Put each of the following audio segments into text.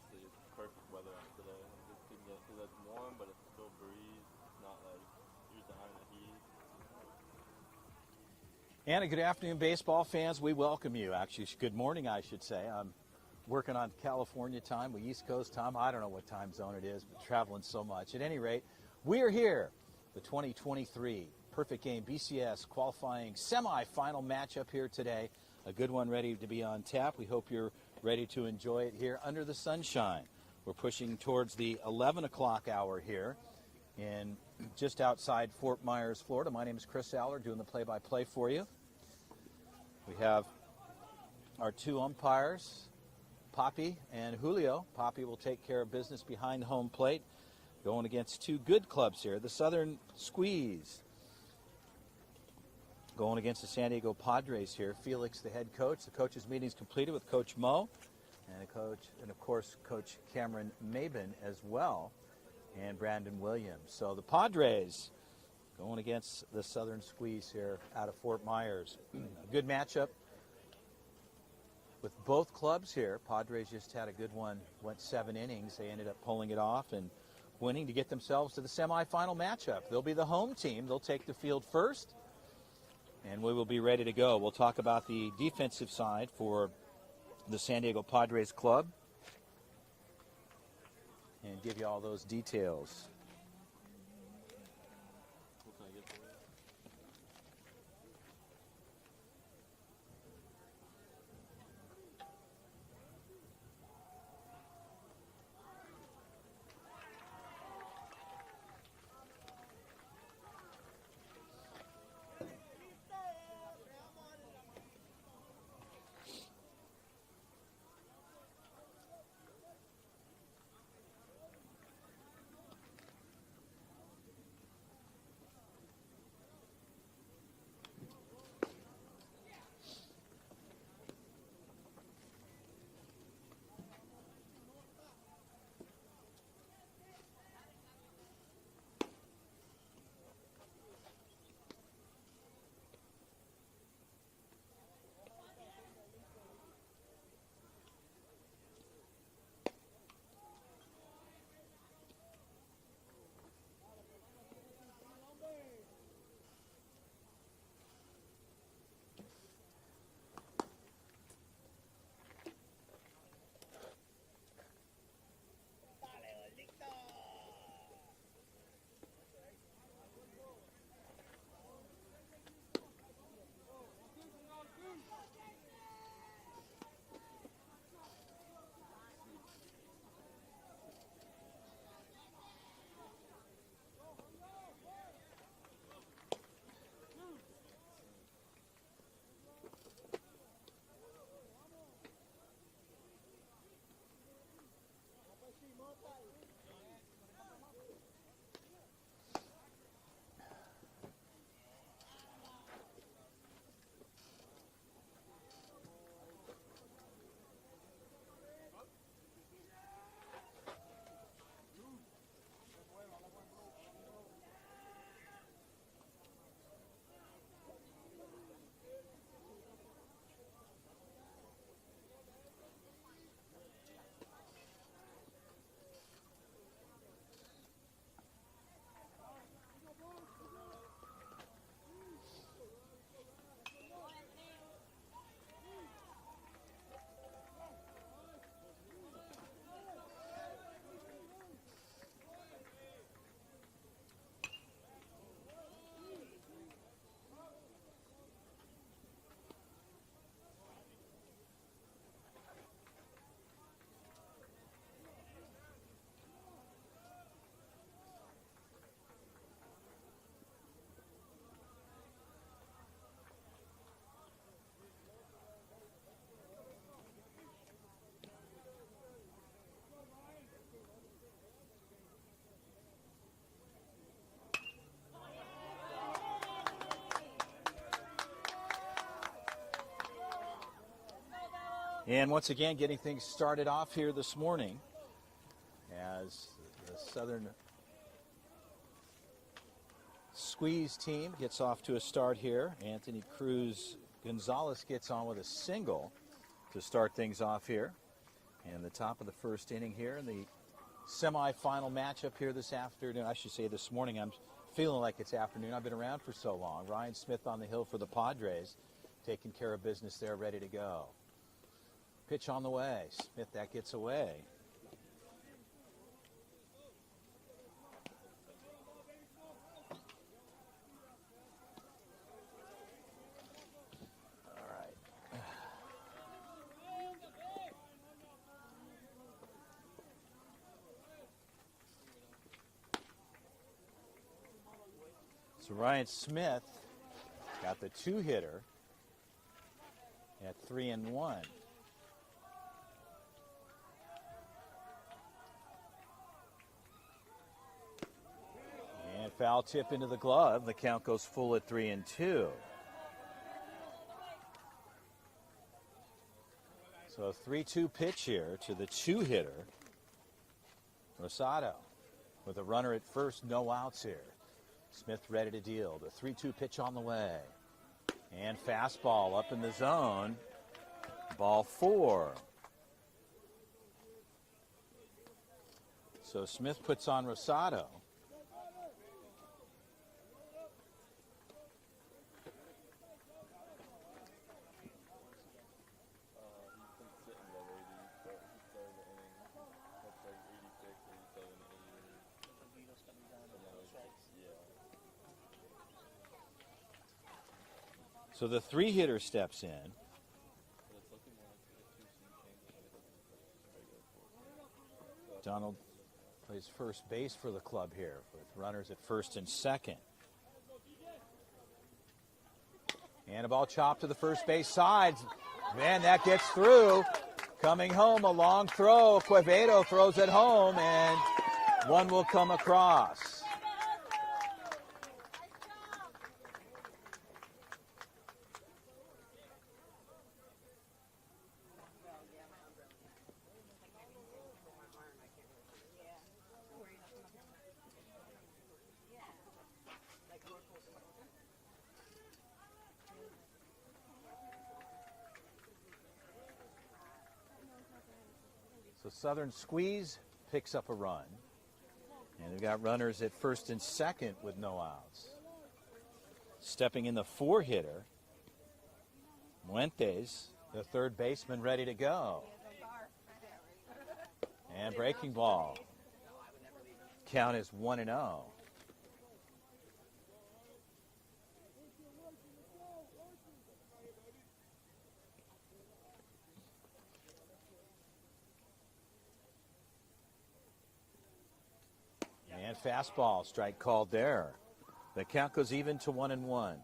honestly, it's perfect weather out today. I'm just keeping it because it's warm, but it's still breeze. It's not like you're dying of heat. And a good afternoon, baseball fans. We welcome you. Actually, good morning, I should say. I'm working on California time, with East Coast time. I don't know what time zone it is, but traveling so much. At any rate, we are here. The 2023 Perfect Game BCS qualifying semifinal matchup here today. A good one ready to be on tap. We hope you're ready to enjoy it here under the sunshine. We're pushing towards the 11 o'clock hour here in just outside Fort Myers, Florida. My name is Chris Aller, doing the play-by-play for you. We have our two umpires, Poppy and Julio. Poppy will take care of business behind home plate, going against two good clubs here. The Southern Squeeze going against the San Diego Padres here. Felix, the head coach. The coaches' meeting is completed with Coach Mo and of course, Coach Cameron Mabin as well, and Brandon Williams. So the Padres going against the Southern Squeeze here out of Fort Myers. A good matchup with both clubs here. Padres just had a good one, went 7 innings. They ended up pulling it off and winning to get themselves to the semifinal matchup. They'll be the home team. They'll take the field first, and we will be ready to go. We'll talk about the defensive side for the San Diego Padres club and give you all those details. What can I get for you? And once again, getting things started off here this morning as the Southern Squeeze team gets off to a start here. Anthony Cruz Gonzalez gets on with a single to start things off here. And the top of the first inning here in the semifinal matchup here this afternoon. I should say this morning. I'm feeling like it's afternoon. I've been around for so long. Ryan Smith on the hill for the Padres, taking care of business there, ready to go. Pitch on the way. Smith, that gets away. So Ryan Smith got the two-hitter at 3-1. And foul tip into the glove. The count goes full at 3-2. So a 3-2 pitch here to the two-hitter, Rosado, with a runner at first, no outs here. Smith ready to deal. The 3-2 pitch on the way. And fastball up in the zone. Ball 4. So Smith puts on Rosado. So the three-hitter steps in. Donald plays first base for the club here with runners at first and second. And a ball chopped to the first base side. Man, that gets through. Coming home, a long throw. Quevedo throws it home, and one will come across. So Southern Squeeze picks up a run. And they've got runners at first and second with no outs. Stepping in the four-hitter, Muentes, the third baseman, ready to go. And breaking ball. Count is 1-0. And fastball, strike called there. The count goes even to 1-1.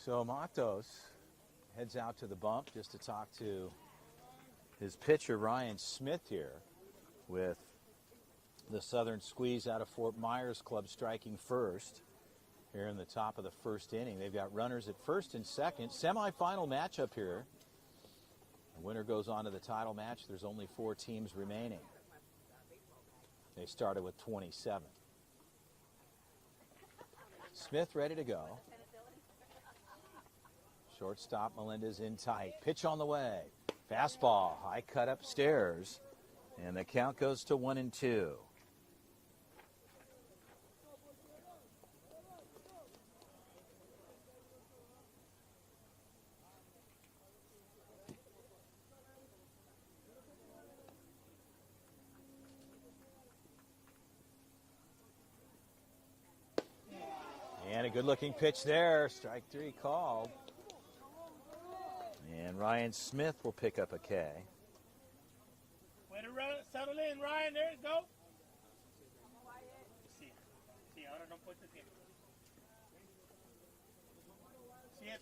So Matos heads out to the bump just to talk to his pitcher, Ryan Smith, here with the Southern Squeeze out of Fort Myers club striking first. Here in the top of the first inning. They've got runners at first and second. Semifinal matchup here. The winner goes on to the title match. There's only 4 teams remaining. They started with 27. Smith ready to go. Shortstop Melendez in tight. Pitch on the way. Fastball. High cut upstairs. And the count goes to 1-2. And a good-looking pitch there. Strike 3 called. And Ryan Smith will pick up a K. Way to run, settle in, Ryan. There you go. Sí, sí, ahora no puedes decir. 7.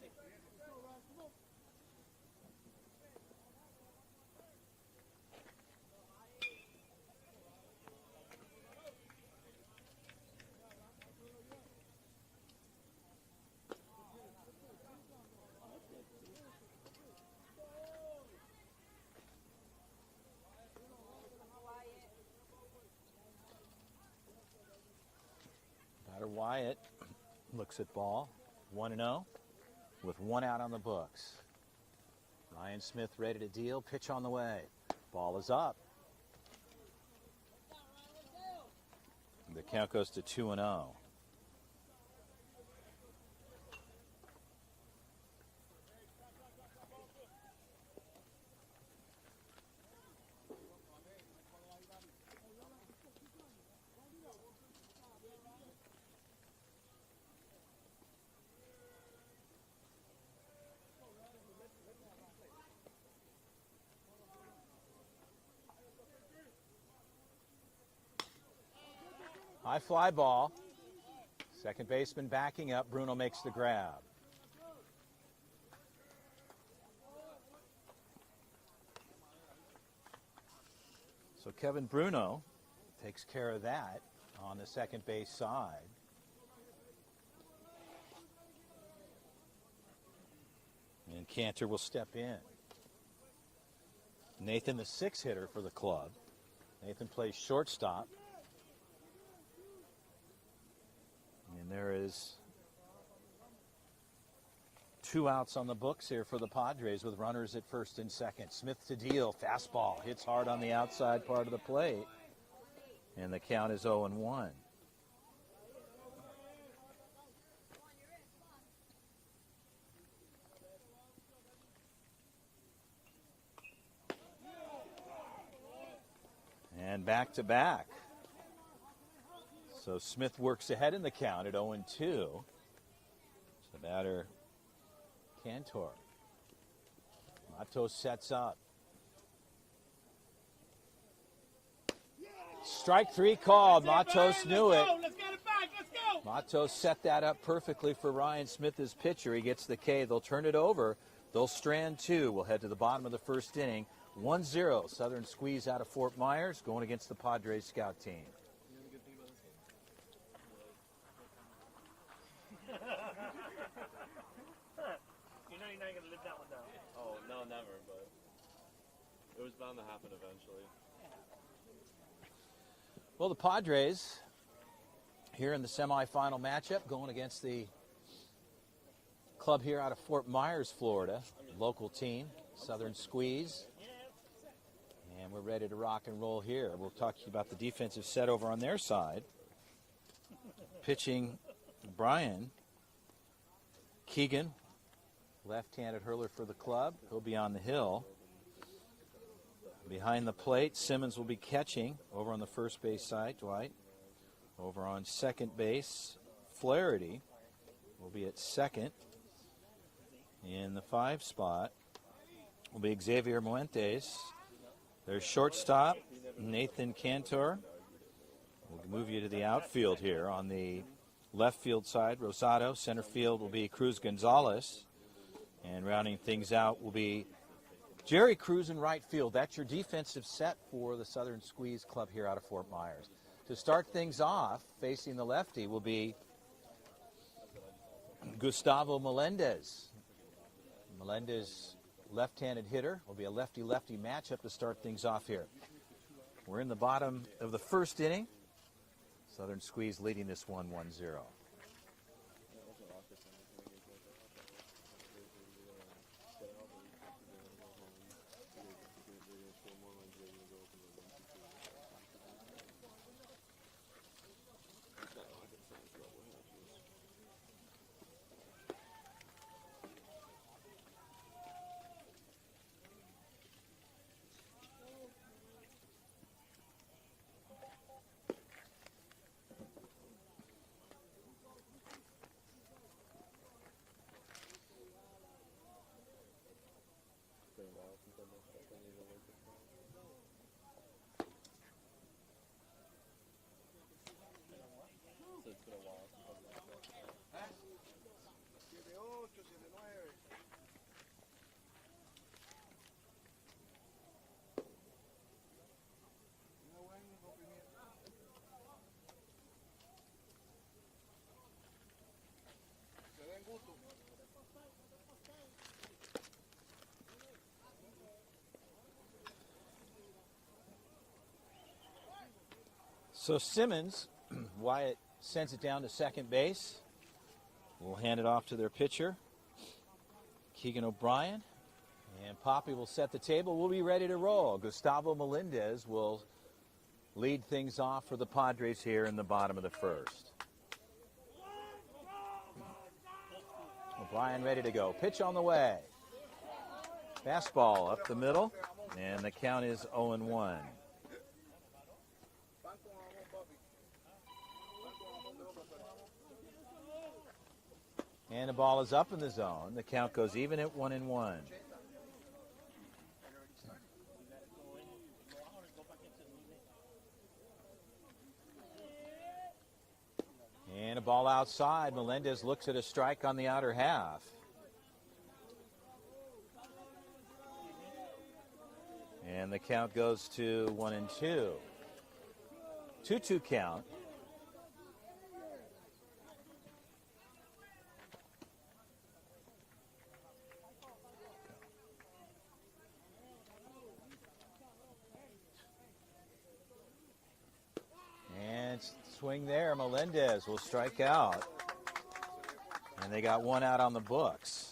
Wyatt Looks at ball, 1-0, with one out on the books. Ryan Smith ready to deal, pitch on the way. Ball is up. The count goes to 2-0. High fly ball. Second baseman backing up. Bruno makes the grab. So Kevin Bruno takes care of that on the second base side. And Cantor will step in. Nathan, the 6 hitter for the club. Nathan plays shortstop. And there is 2 outs on the books here for the Padres with runners at first and second. Smith to deal. Fastball hits hard on the outside part of the plate. And the count is 0-1. And back to back. So Smith works ahead in the count at 0-2. So the batter, Cantor. Matos sets up. Strike 3 called. Matos knew it. Let's get it back. Let's go. Matos set that up perfectly for Ryan Smith as pitcher. He gets the K. They'll turn it over. They'll strand 2. We'll head to the bottom of the first inning. 1-0. Southern Squeeze out of Fort Myers going against the Padres scout team. You know you're not going to live that one down. Oh, no, never, but it was bound to happen eventually. Well, the Padres here in the semifinal matchup going against the club here out of Fort Myers, Florida, local team, Southern Squeeze. And we're ready to rock and roll here. We'll talk to you about the defensive set over on their side. Pitching Brian Keegan, left-handed hurler for the club. He'll be on the hill. Behind the plate, Simmons will be catching over on the first base side, Dwight. Over on second base, Flaherty will be at second. In the 5 spot will be Xavier Muentes. There's shortstop, Nathan Cantor. We'll move you to the outfield here. On the left field side, Rosado. Center field will be Cruz Gonzalez. And rounding things out will be Jerry Cruz in right field. That's your defensive set for the Southern Squeeze Club here out of Fort Myers. To start things off, facing the lefty will be Gustavo Melendez. Melendez, left-handed hitter, will be a lefty-lefty matchup to start things off here. We're in the bottom of the first inning. Southern Squeeze leading this one 1-0. So Simmons, Wyatt sends it down to second base. will hand it off to their pitcher, Keegan O'Brien. And Poppy will set the table. We'll be ready to roll. Gustavo Melendez will lead things off for the Padres here in the bottom of the first. O'Brien ready to go. Pitch on the way. Fastball up the middle, and the count is 0-1. And the ball is up in the zone. The count goes even at 1-1. And a ball outside. Melendez looks at a strike on the outer half. And the count goes to 1-2. 2-2 count. And swing there. Melendez will strike out. And they got one out on the books.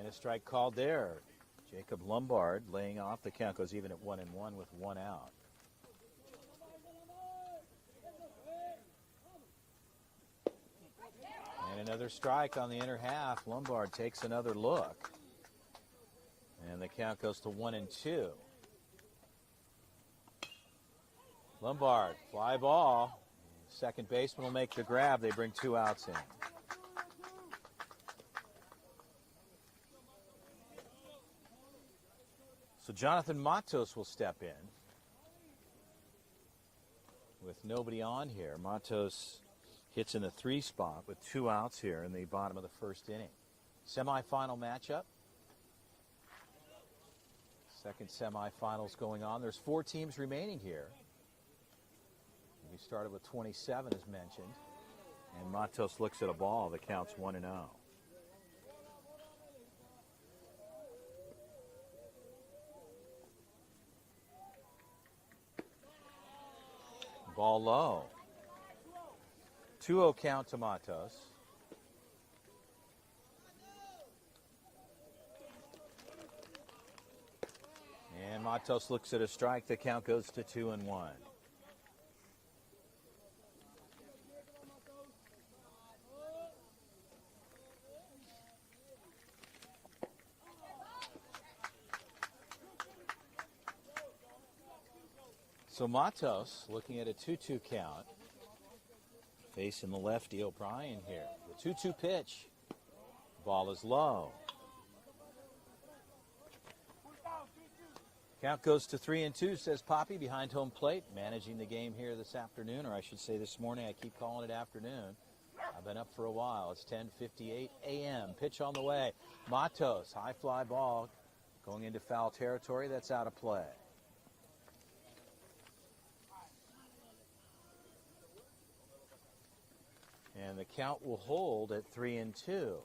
A strike called there. Jacob Lombard laying off. The count goes even at 1-1 with one out. And another strike on the inner half. Lombard takes another look. And the count goes to 1-2. Lombard, fly ball. Second baseman will make the grab. They bring two outs in. So Jonathan Matos will step in. With nobody on here, Matos hits in the 3 spot with 2 outs here in the bottom of the first inning. Semifinal matchup. Second semifinals going on. There's 4 teams remaining here. We started with 27 as mentioned. And Matos looks at a ball that counts 1-0. Ball low. 2-0 count to Matos. And Matos looks at a strike. The count goes to 2-1. So Matos looking at a 2-2 count. Facing the lefty O'Brien here. The 2-2 pitch. Ball is low. Count goes to 3-2, says Poppy behind home plate. Managing the game here this afternoon, or I should say this morning. I keep calling it afternoon. I've been up for a while. It's 10:58 a.m. Pitch on the way. Matos, high fly ball. Going into foul territory. That's out of play. And the count will hold at 3-2.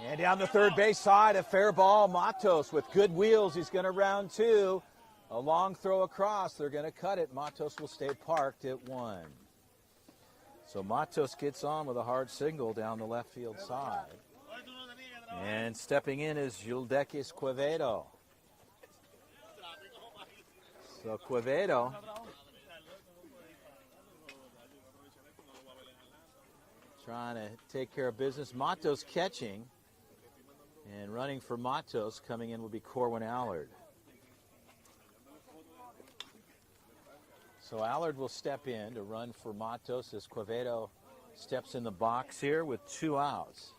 And down the third base side, a fair ball. Matos with good wheels. He's going to round 2. A long throw across. They're going to cut it. Matos will stay parked at 1. So Matos gets on with a hard single down the left field side. And stepping in is Yuldequis Quevedo. So Quevedo trying to take care of business. Matos catching. And running for Matos coming in will be Corwin Allard. So Allard will step in to run for Matos as Quevedo steps in the box here with 2 outs.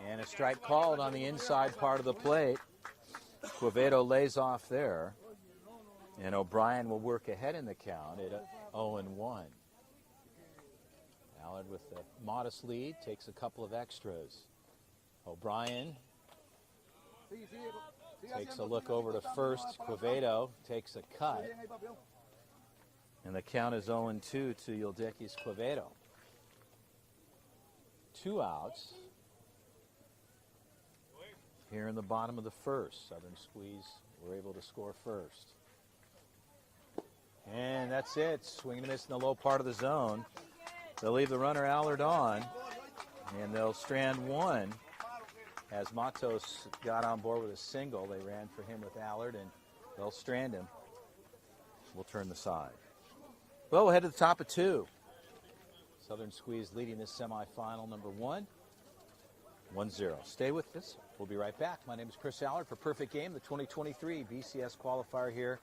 And a strike called on the inside part of the plate. Quevedo lays off there. And O'Brien will work ahead in the count at 0-1. Allard with a modest lead takes a couple of extras. O'Brien takes a look over to first. Quevedo takes a cut. And the count is 0-2 to Yildikis Quevedo. 2 outs here in the bottom of the first. Southern Squeeze were able to score first. And that's it. Swing and miss in the low part of the zone. They'll leave the runner Allard on, and they'll strand one. As Matos got on board with a single, they ran for him with Allard, and they'll strand him. We'll turn the side. Well, we'll head to the top of 2. Southern Squeeze leading this semifinal number 1. 1-0. Stay with us. We'll be right back. My name is Chris Allard for Perfect Game, the 2023 BCS qualifier here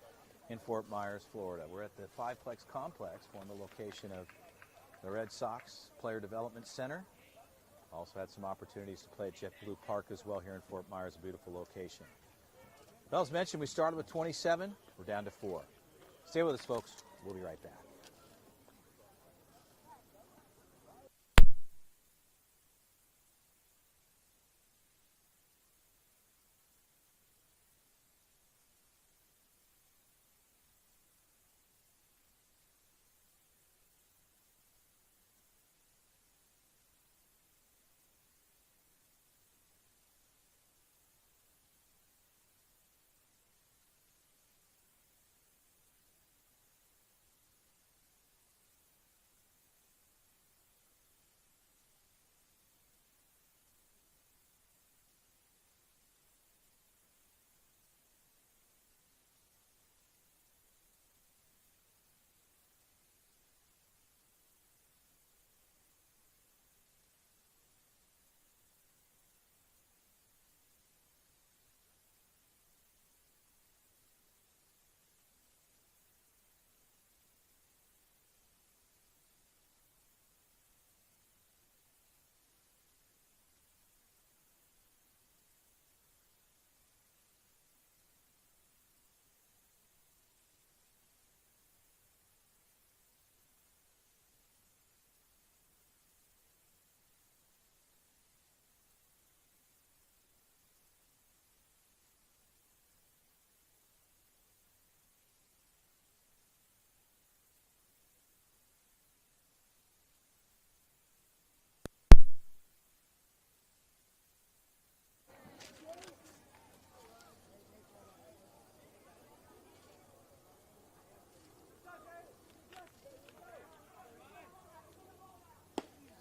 in Fort Myers, Florida. We're at the Fiveplex Complex, former location of the Red Sox Player Development Center. Also had some opportunities to play at JetBlue Park as well here in Fort Myers, a beautiful location. Well, as mentioned, we started with 27. We're down to 4. Stay with us, folks. We'll be right back.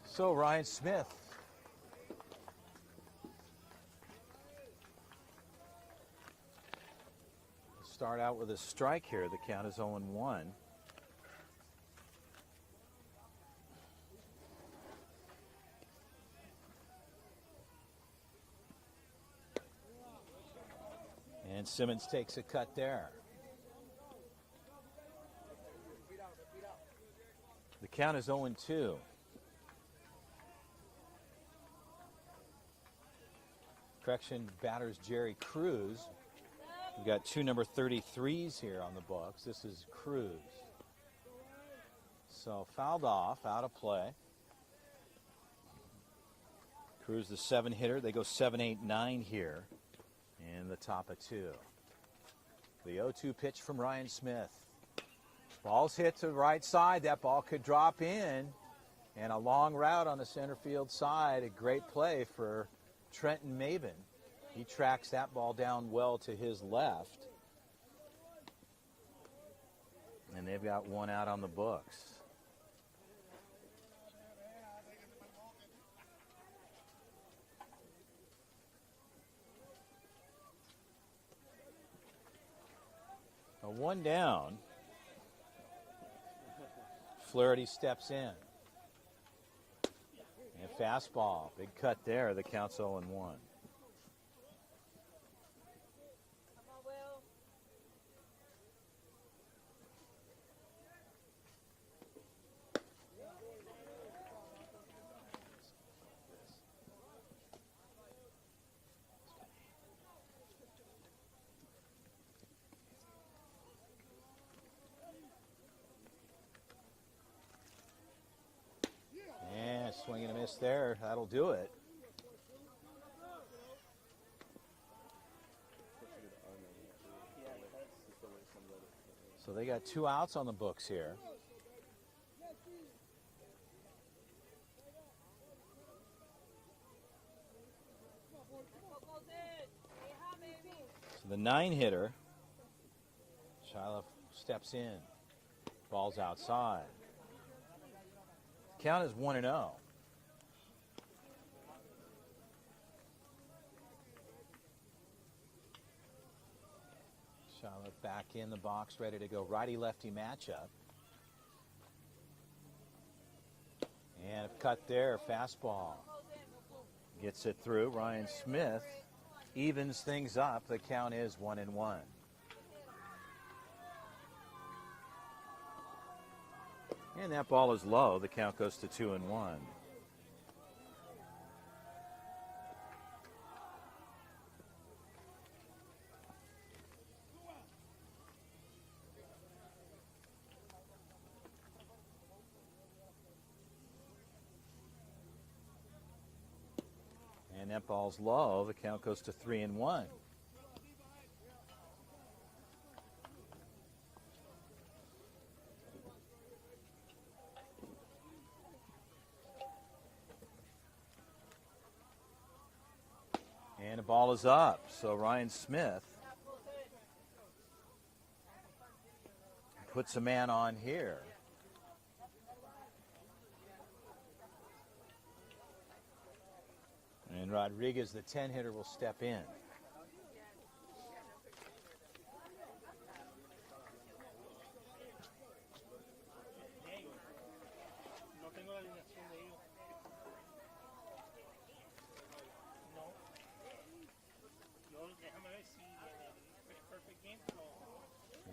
So Ryan Smith start out with a strike here. The count is 0-1. And Simmons takes a cut there. The count is 0-2. Correction, batters Jerry Cruz. We've got 2 number 33s here on the books. This is Cruz. So fouled off, out of play. Cruz the 7 hitter. They go 7, 8, 9 here in the top of 2. The 0-2 pitch from Ryan Smith. Ball's hit to the right side. That ball could drop in. And a long route on the center field side. A great play for Trenton Maben. He tracks that ball down well to his left. And they've got 1 out on the books. A 1 down. Flaherty steps in. And fastball. Big cut there. The count's 0-1. minus there. That'll do it. So they got 2 outs on the books here. So the 9-hitter, Shiloh steps in. Ball's outside. Count is 1-0. Charlotte back in the box, ready to go. Righty-lefty matchup. And a cut there, fastball. Gets it through. Ryan Smith evens things up. The count is 1-1. And that ball is low. The count goes to 2-1. And that ball's low. The count goes to 3-1. And the ball is up. So Ryan Smith puts a man on here. And Rodriguez, the 10-hitter, will step in.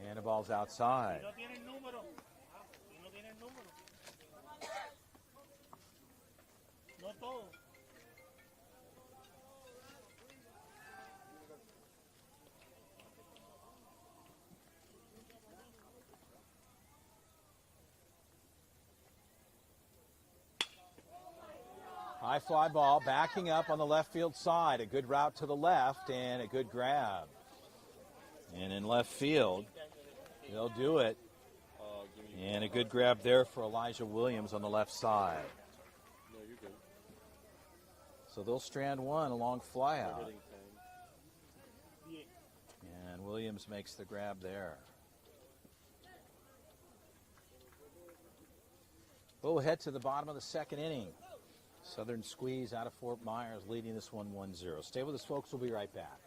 And the ball's outside. High fly ball, backing up on the left field side. A good route to the left and a good grab. And in left field, they'll do it. And a good grab there for Elijah Williams on the left side. No, you're good. So they'll strand one along flyout. And Williams makes the grab there. We'll head to the bottom of the second inning. Southern Squeeze out of Fort Myers leading this one 1-0. Stay with us, folks. We'll be right back.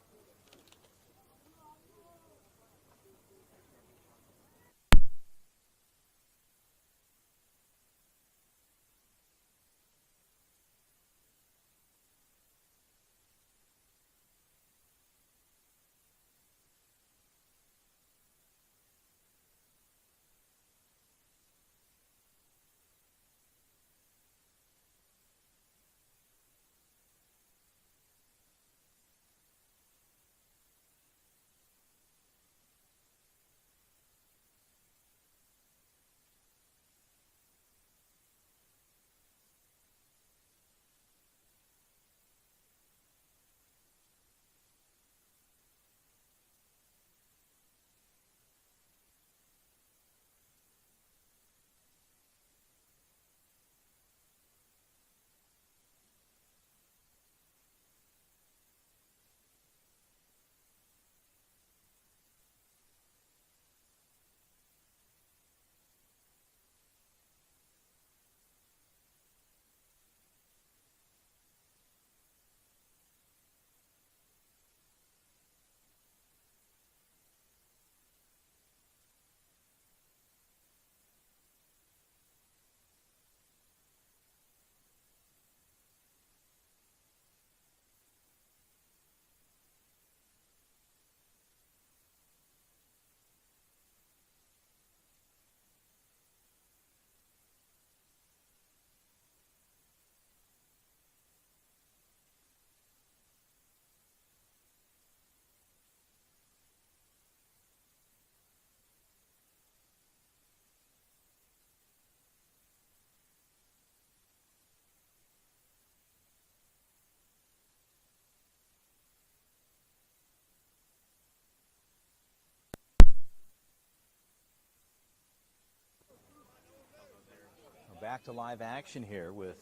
to live action here with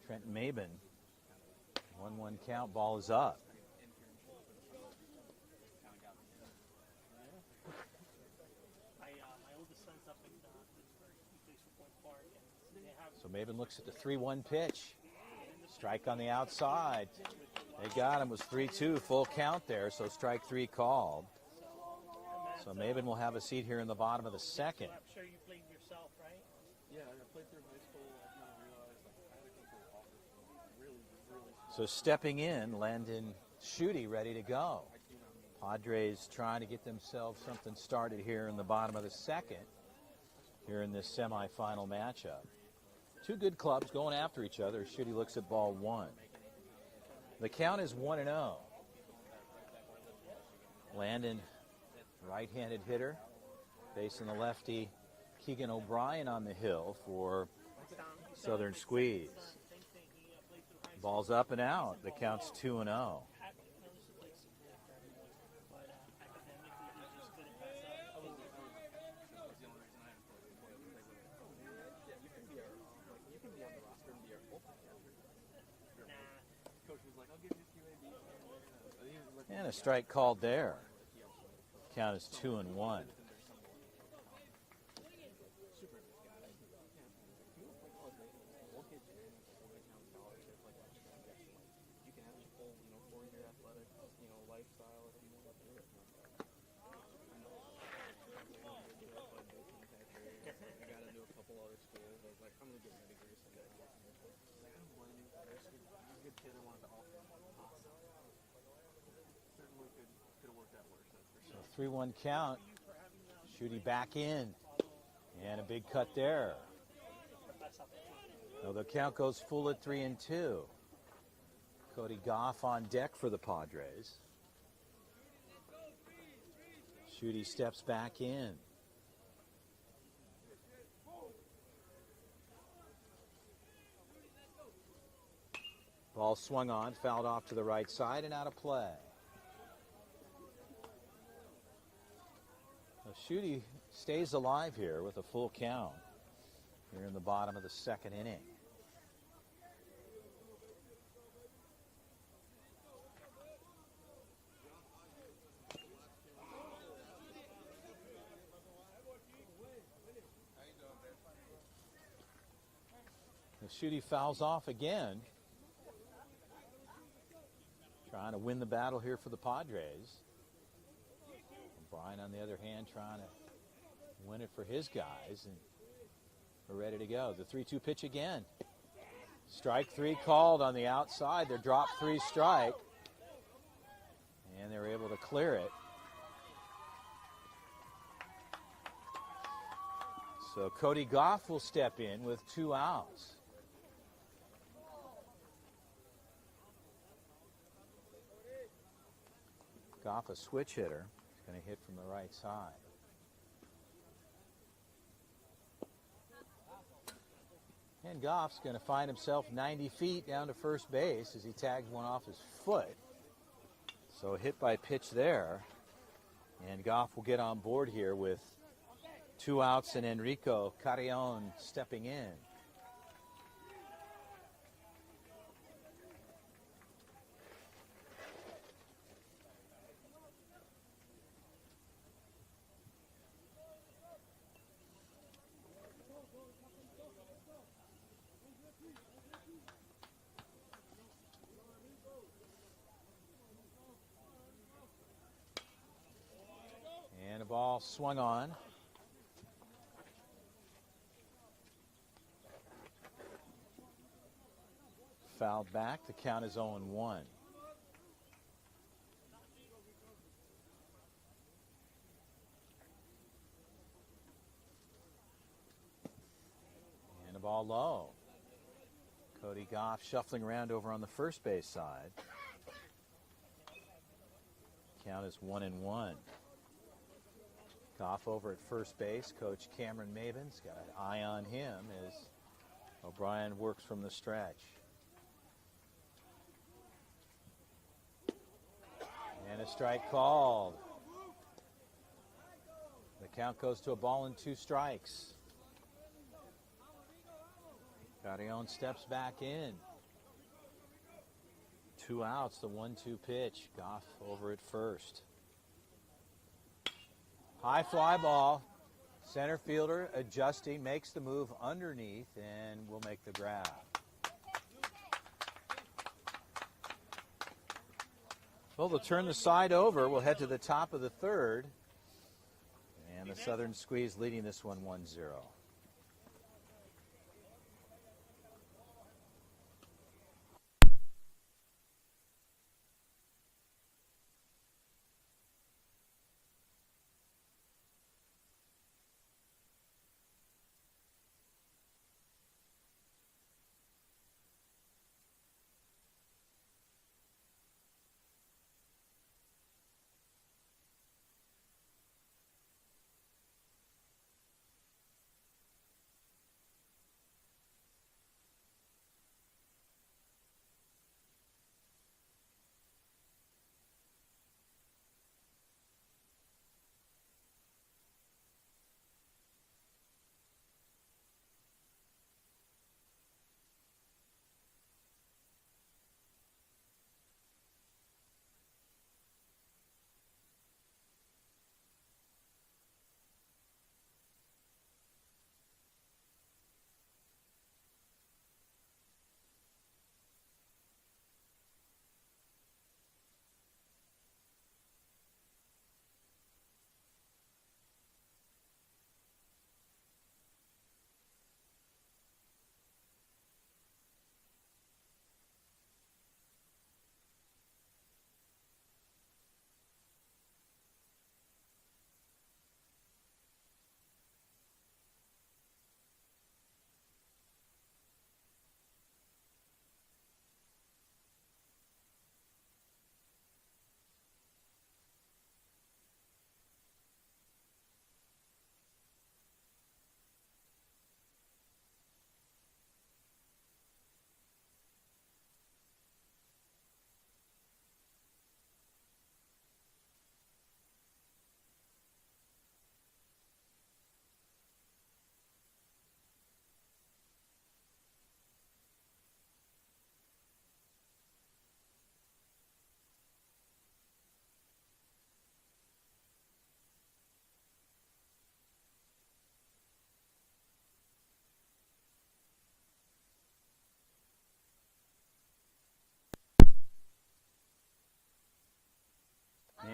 Trenton Maben. 1-1 count, ball is up. My oldest son's up in Pittsburgh. He plays for Point Park, and they have So Maben looks at the 3-1 pitch. Strike on the outside. They got him. It was 3-2, full count there, so strike 3 called. So Maben will have a seat here in the bottom of the second. I'm sure you played yourself, right? Yeah, I played through high school. I kind of realized I had to go through offense. Really. So stepping in, Landon Schutte ready to go. Padres trying to get themselves something started here in the bottom of the second, here in this semifinal matchup. Two good clubs going after each other. Schutte looks at ball 1. The count is 1-0. Landon, right-handed hitter, facing the lefty Keegan O'Brien on the hill for Southern Squeeze. Ball's up and out. The count's 2-0. And a strike called there. Count is 2-1. So 3-1 count. Schutte back in. And a big cut there. So the count goes full at 3-2. Cody Goff on deck for the Padres. Schutte steps back in. Ball swung on, fouled off to the right side and out of play. Schutte stays alive here with a full count here in the bottom of the second inning. Schutte fouls off again. Trying to win the battle here for the Padres. O'Brien, on the other hand, trying to win it for his guys. And we're ready to go. The 3-2 pitch again. Strike 3 called on the outside. They're drop 3 strike. And they're able to clear it. So Cody Goff will step in with 2 outs. Goff, a switch hitter. He's going to hit from the right side. And Goff's going to find himself 90 feet down to first base as he tags one off his foot. So hit by pitch there. And Goff will get on board here with 2 outs and Enrico Carrion stepping in. And a ball swung on. Fouled back. The count is 0-1. And a ball low. Cody Goff shuffling around over on the first base side. Count is 1-1. Goff over at first base. Coach Cameron Maben's got an eye on him as O'Brien works from the stretch. And a strike called. The count goes to a ball and 2 strikes. Carrion steps back in. 2 outs, the 1-2 pitch. Goff over at first. High fly ball. Center fielder adjusting, makes the move underneath, and will make the grab. Well, they'll turn the side over. We'll head to the top of the third. And the Southern Squeeze leading this one 1-0.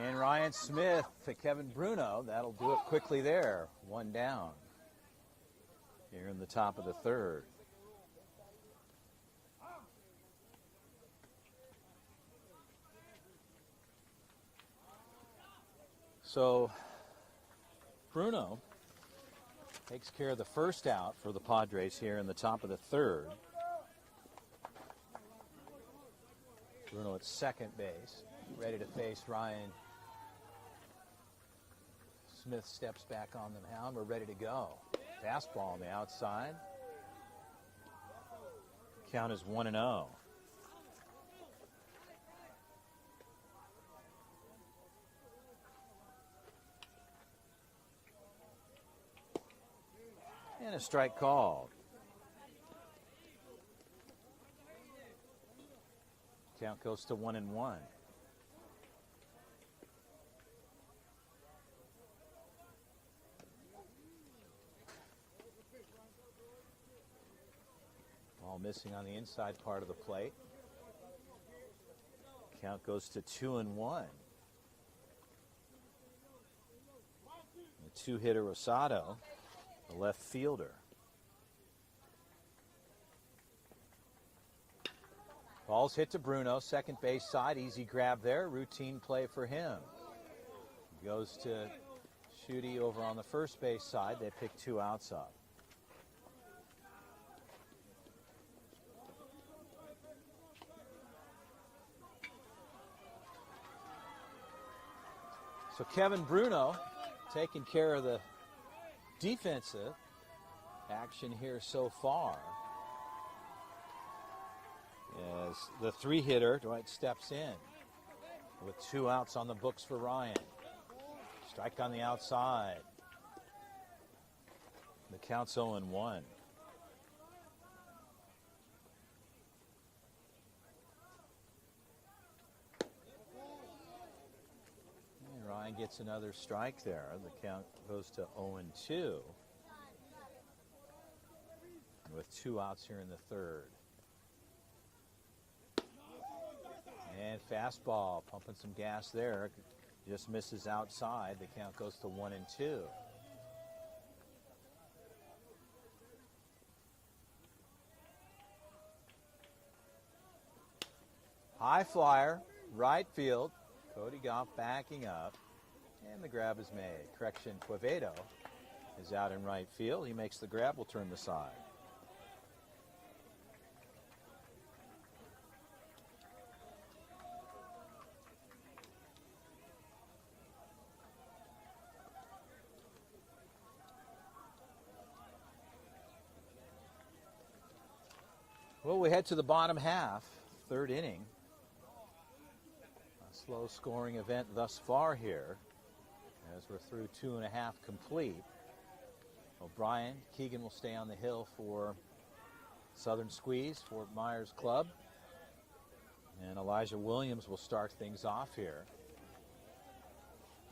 And Ryan Smith to Kevin Bruno. That'll do it quickly there. 1 down. Here in the top of the third. So Bruno takes care of the first out for the Padres here in the top of the third. Bruno at second base, ready to face Ryan. Smith steps back on the mound. We're ready to go. Fastball on the outside. Count is 1-0. And a strike called. Count goes to 1-1. Ball missing on the inside part of the plate. Count goes to 2-1. The two-hitter Rosado, the left fielder. Ball's hit to Bruno, second base side, easy grab there, routine play for him. Goes to Schutte over on the first base side. They pick 2 outs up. So Kevin Bruno taking care of the defensive action here so far. As the 3-hitter, Dwight, steps in with 2 outs on the books for Ryan. Strike on the outside. The count's 0-1. O'Brien gets another strike there. The count goes to 0-2. With 2 outs here in the third. And fastball, pumping some gas there. Just misses outside. The count goes to 1-2. High flyer, right field. Cody Goff backing up. And the grab is made. Correction, Quevedo is out in right field. He makes the grab, will turn the side. Well, we head to the bottom half, third inning. A slow scoring event thus far here, as we're through 2.5 complete. O'Brien, Keegan will stay on the hill for Southern Squeeze, Fort Myers Club. And Elijah Williams will start things off here.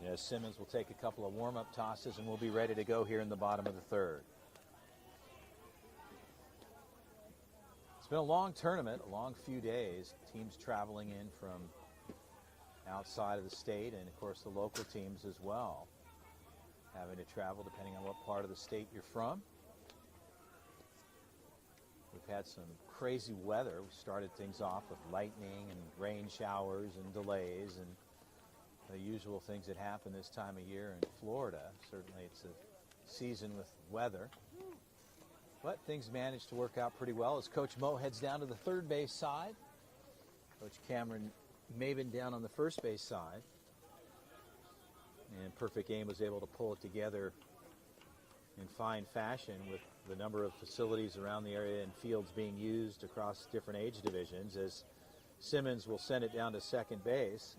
As Simmons will take a couple of warm-up tosses and we'll be ready to go here in the bottom of the third. It's been a long tournament, a long few days. Teams traveling in from outside of the state, and of course the local teams as well, having to travel depending on what part of the state you're from. We've had some crazy weather. We started things off with lightning and rain showers and delays and the usual things that happen this time of year in Florida. Certainly it's a season with weather. But things managed to work out pretty well as Coach Mo heads down to the third base side. Coach Cameron Maven down on the first base side. And Perfect Game was able to pull it together in fine fashion with the number of facilities around the area and fields being used across different age divisions, as Simmons will send it down to second base.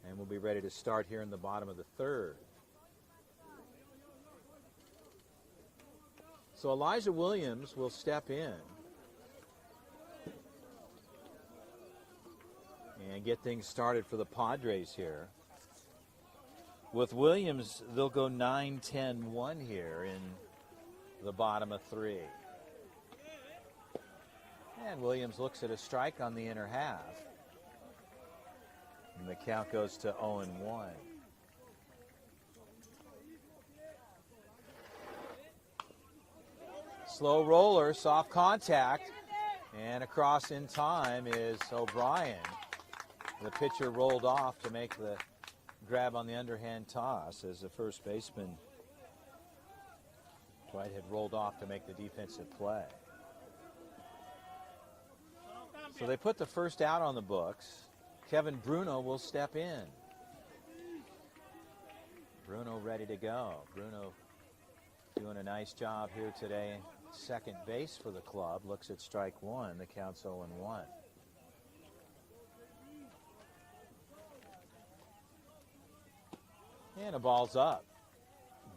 And we'll be ready to start here in the bottom of the third. So Elijah Williams will step in and get things started for the Padres here. With Williams, they'll go 9-10-1 here in the bottom of 3. And Williams looks at a strike on the inner half. And the count goes to 0-1. Slow roller, soft contact, and across in time is O'Brien. The pitcher rolled off to make the grab on the underhand toss as the first baseman, Dwight, had rolled off to make the defensive play. So they put the first out on the books. Kevin Bruno will step in. Bruno ready to go. Bruno doing a nice job here today. Second base for the club. Looks at strike one. The count's 0-1. And a ball's up.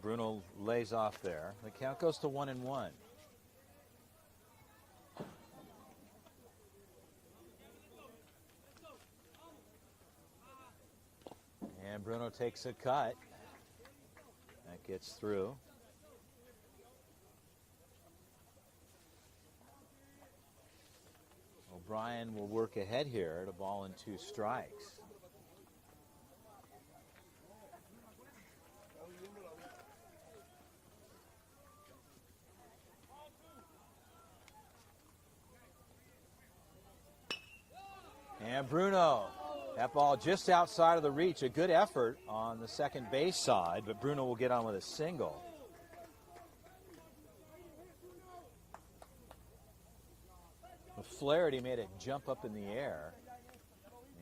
Bruno lays off there. The count goes to 1-1. And Bruno takes a cut. That gets through. O'Brien will work ahead here at a ball and 2 strikes. And Bruno, that ball just outside of the reach. A good effort on the second base side, but Bruno will get on with a single. With Flaherty made it jump up in the air,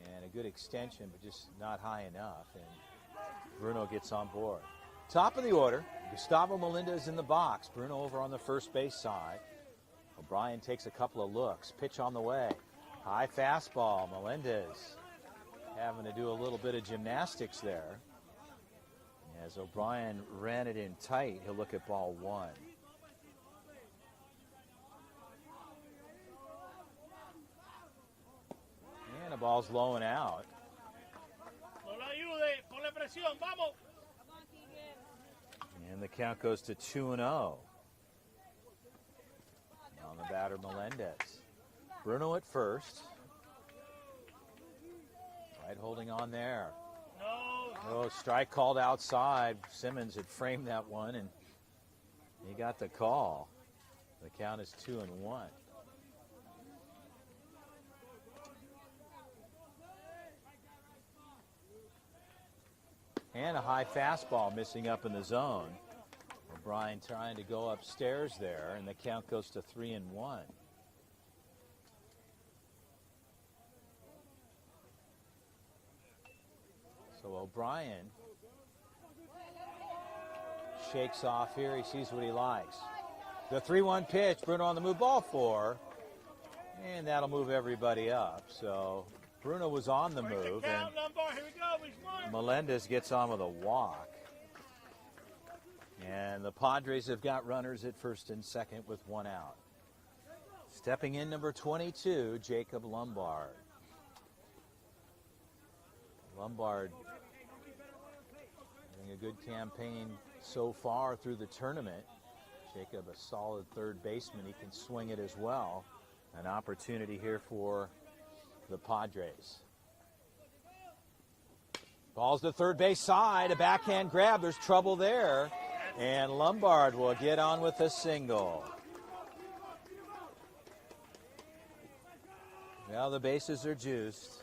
and a good extension, but just not high enough, and Bruno gets on board. Top of the order, Gustavo Melendez in the box. Bruno over on the first base side. O'Brien takes a couple of looks. Pitch on the way. High fastball. Melendez having to do a little bit of gymnastics there. As O'Brien ran it in tight, he'll look at ball 1. And the ball's low and out. Presión, vamos. And the count goes to 2-0. On the batter, Melendez. Bruno at first. Right holding on there. No. Oh, strike called outside. Simmons had framed that one, and he got the call. The count is 2-1. And a high fastball missing up in the zone. O'Brien trying to go upstairs there, and the count goes to 3-1. So O'Brien shakes off here. He sees what he likes. The 3-1 pitch, Bruno on the move, ball 4. And that'll move everybody up. So Bruno was on the move, and Melendez gets on with a walk. And the Padres have got runners at first and second with 1 out. Stepping in, number 22, Jacob Lombard. Lombard having a good campaign so far through the tournament. Jacob, a solid third baseman. He can swing it as well. An opportunity here for the Padres. Ball's to third base side. A backhand grab. There's trouble there. And Lombard will get on with a single. Now the bases are juiced.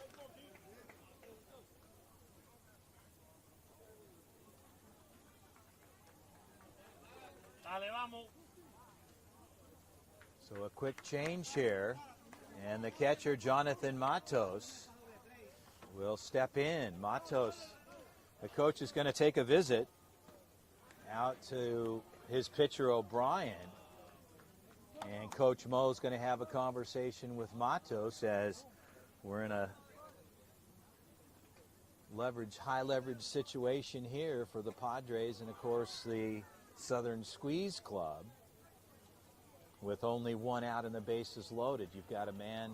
So a quick change here. And the catcher, Jonathan Matos, will step in. Matos, the coach, is going to take a visit out to his pitcher, O'Brien. And Coach Mo is going to have a conversation with Matos as we're in a high leverage situation here for the Padres and, of course, the Southern Squeeze Club. With only 1 out and the bases loaded, you've got a man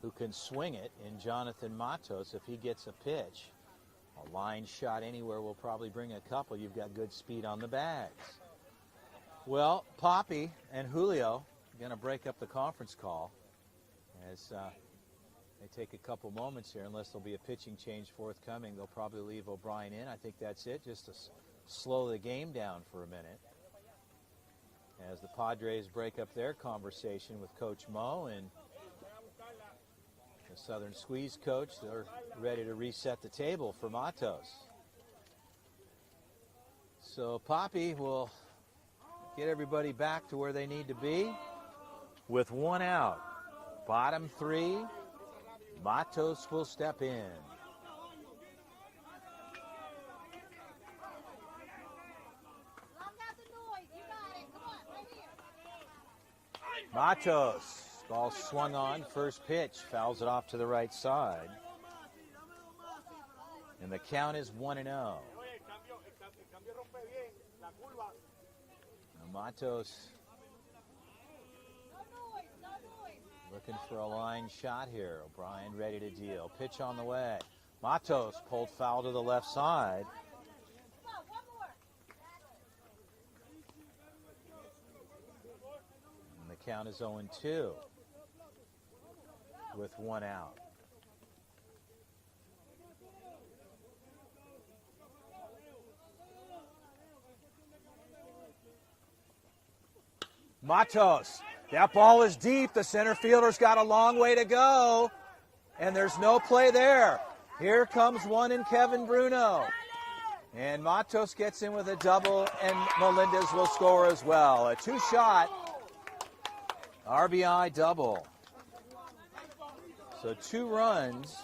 who can swing it in Jonathan Matos. If he gets a pitch, a line shot anywhere will probably bring a couple. You've got good speed on the bags. Well, Poppy and Julio are going to break up the conference call as they take a couple moments here. Unless there'll be a pitching change forthcoming, they'll probably leave O'Brien in. I think that's it, just to slow the game down for a minute. As the Padres break up their conversation with Coach Mo and the Southern Squeeze coach, they're ready to reset the table for Matos. So Poppy will get everybody back to where they need to be with 1 out. Bottom 3, Matos will step in. Matos, ball swung on, first pitch, fouls it off to the right side. And the count is 1-0. Now Matos looking for a line shot here. O'Brien ready to deal. Pitch on the way. Matos pulled foul to the left side. Count is 0-2 with 1 out. Matos, that ball is deep. The center fielder's got a long way to go, and there's no play there. Here comes one in Kevin Bruno. And Matos gets in with a double, and Melendez will score as well. A 2-shot RBI double. So 2 runs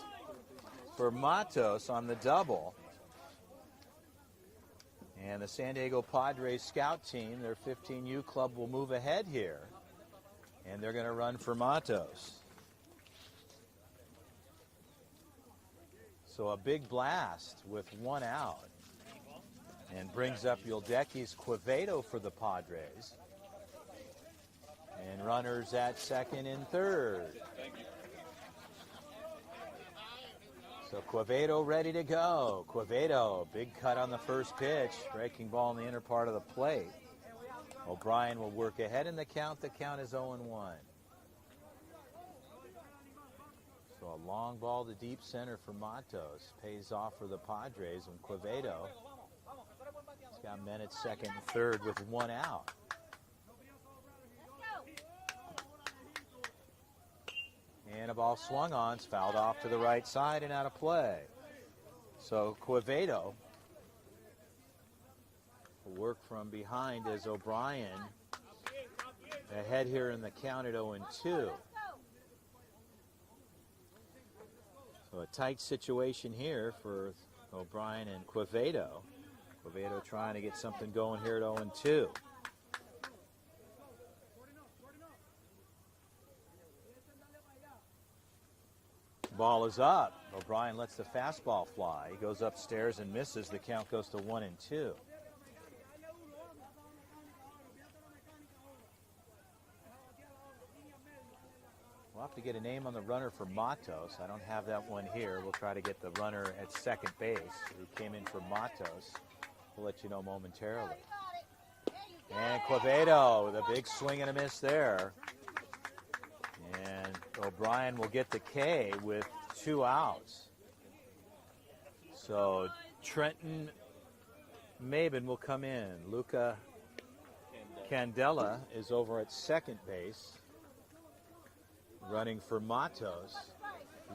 for Matos on the double. And the San Diego Padres scout team, their 15U club, will move ahead here. And they're going to run for Matos. So a big blast with 1 out. And brings up Yuldeki's Quevedo for the Padres. And runners at second and third. So Quevedo ready to go. Quevedo, big cut on the first pitch. Breaking ball in the inner part of the plate. O'Brien will work ahead in the count. The count is 0-1. So a long ball to deep center for Matos. Pays off for the Padres, and Quevedo has got men at second and third with one out. And a ball swung on, it's fouled off to the right side and out of play. So Quevedo will work from behind as O'Brien ahead here in the count at 0-2. So a tight situation here for O'Brien and Quevedo. Quevedo trying to get something going here at 0-2. Ball is up. O'Brien lets the fastball fly. He goes upstairs and misses. The count goes to 1-2. We'll have to get a name on the runner for Matos. I don't have that one here. We'll try to get the runner at second base who came in for Matos. We'll let you know momentarily. And Quevedo with a big swing and a miss there. And O'Brien will get the K with 2 outs. So Trenton Maben will come in. Luca Candela is over at second base, running for Matos.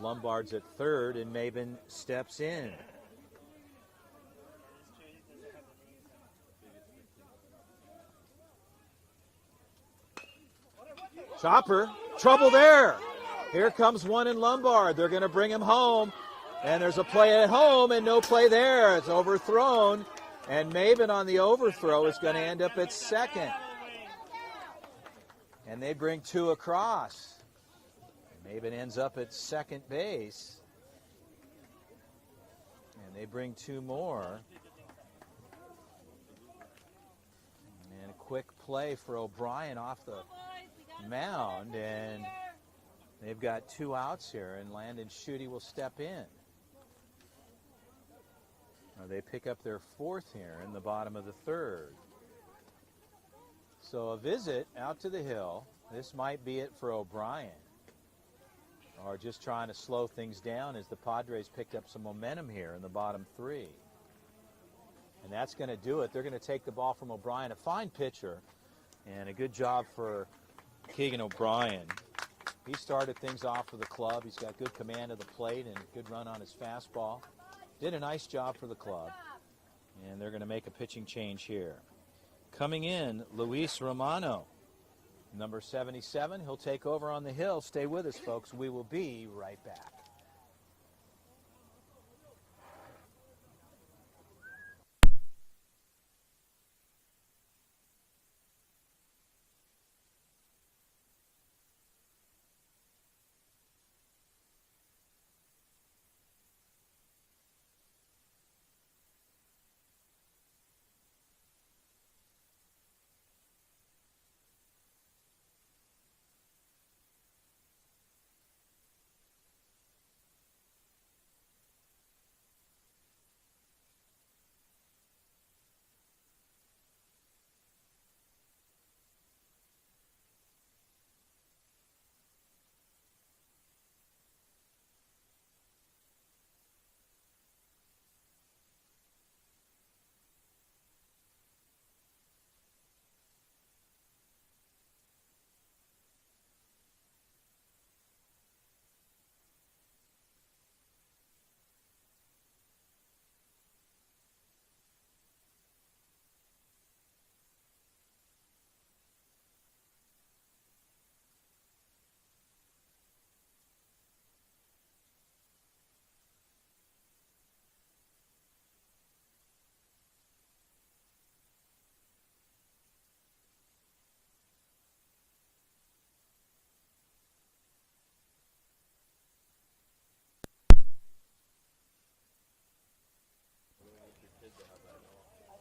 Lombard's at third, and Maben steps in. Chopper, trouble there. Here comes one in Lombard. They're going to bring him home. And there's a play at home and no play there. It's overthrown. And Maben on the overthrow is going to end up at second. And they bring 2 across. Maben ends up at second base. And they bring 2 more. And a quick play for O'Brien off the mound, and they've got 2 outs here, and Landon Schutte will step in. They pick up their 4th here in the bottom of the 3rd. So a visit out to the hill. This might be it for O'Brien, or just trying to slow things down as the Padres picked up some momentum here in the bottom 3. And that's going to do it. They're going to take the ball from O'Brien, a fine pitcher, and a good job for Keegan O'Brien. He started things off for the club. He's got good command of the plate and good run on his fastball. Did a nice job for the club. And they're going to make a pitching change here. Coming in, Luis Romano, number 77. He'll take over on the hill. Stay with us, folks. We will be right back.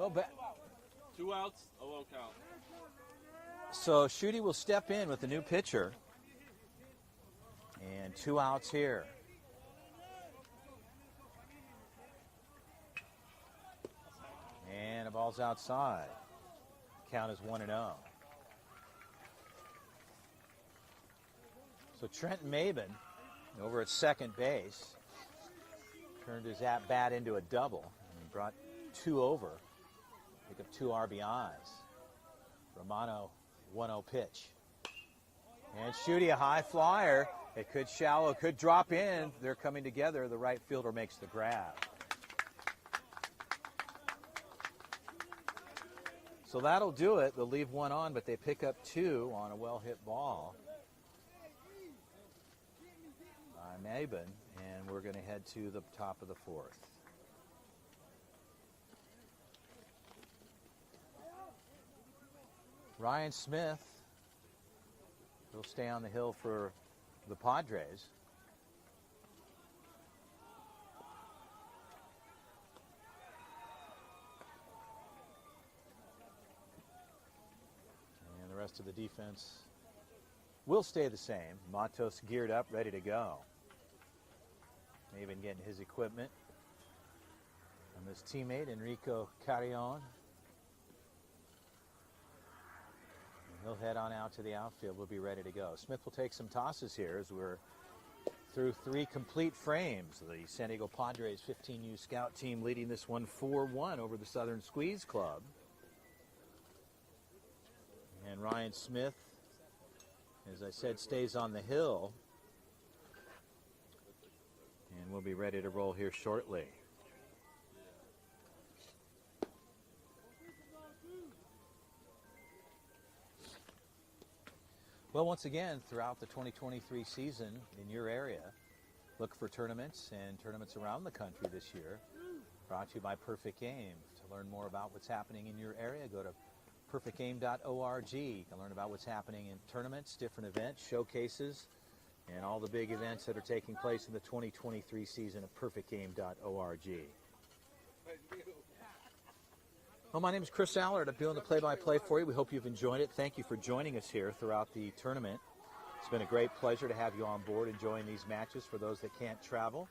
Oh, 2 outs, a low count. So Schutte will step in with the new pitcher. And 2 outs here. Ball's outside. Count is 1-0. So Trent Maben over at second base turned his at-bat into a double and brought 2 over. Pick up 2 RBIs. Romano 1-0 pitch. And Schutte, a high flyer. It could shallow, could drop in. They're coming together. The right fielder makes the grab. So that'll do it. They'll leave 1 on, but they pick up 2 on a well-hit ball by Maben, and we're going to head to the top of the 4th. Ryan Smith will stay on the hill for the Padres. And the rest of the defense will stay the same. Matos geared up, ready to go. Maben getting his equipment from his teammate Enrico Carrion. He'll head on out to the outfield. We'll be ready to go. Smith will take some tosses here as we're through 3 complete frames. The San Diego Padres 15U scout team leading this one 4-1 over the Southern Squeeze Club. And Ryan Smith, as I said, stays on the hill. And we'll be ready to roll here shortly. Well, once again, throughout the 2023 season in your area, look for tournaments and tournaments around the country this year. Brought to you by Perfect Game. To learn more about what's happening in your area, go to perfectgame.org. You can learn about what's happening in tournaments, different events, showcases, and all the big events that are taking place in the 2023 season at perfectgame.org. Well, my name is Chris Allard. I'm doing the play-by-play for you. We hope you've enjoyed it. Thank you for joining us here throughout the tournament. It's been a great pleasure to have you on board enjoying these matches for those that can't travel.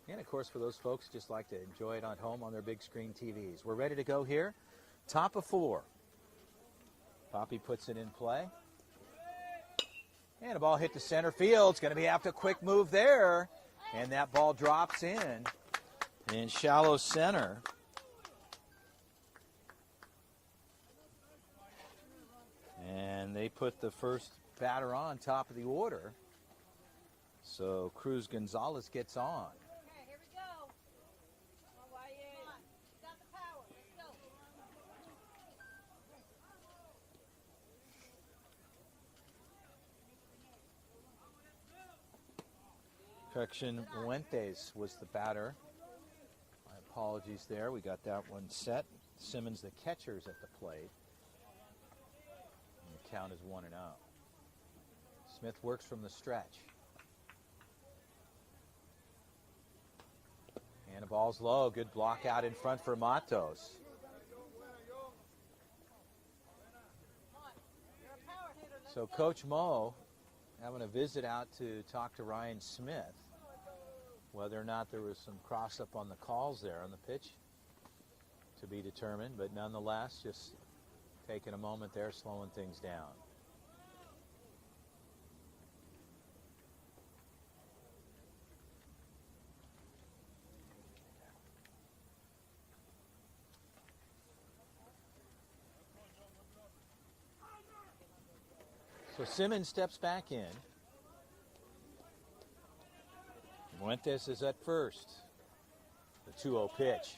And, of course, for those folks who just like to enjoy it at home on their big screen TVs. We're ready to go here. Top of 4. Poppy puts it in play. And a ball hit to center field. It's going to be after a quick move there. And that ball drops in shallow center. And they put the first batter on top of the order. So Cruz Gonzalez gets on. Okay, here we go. Come on, Wyatt. You got the power. Let's go. Correction, Fuentes was the batter. My apologies there. We got that one set. Simmons, the catcher's at the plate. And the count is 1-0. Smith works from the stretch. And the ball's low. Good block out in front for Matos. So Coach Mo having a visit out to talk to Ryan Smith. Whether or not there was some cross-up on the calls there on the pitch to be determined. But nonetheless, just taking a moment there, slowing things down. So Simmons steps back in. Fuentes is at first. The 2-0 pitch.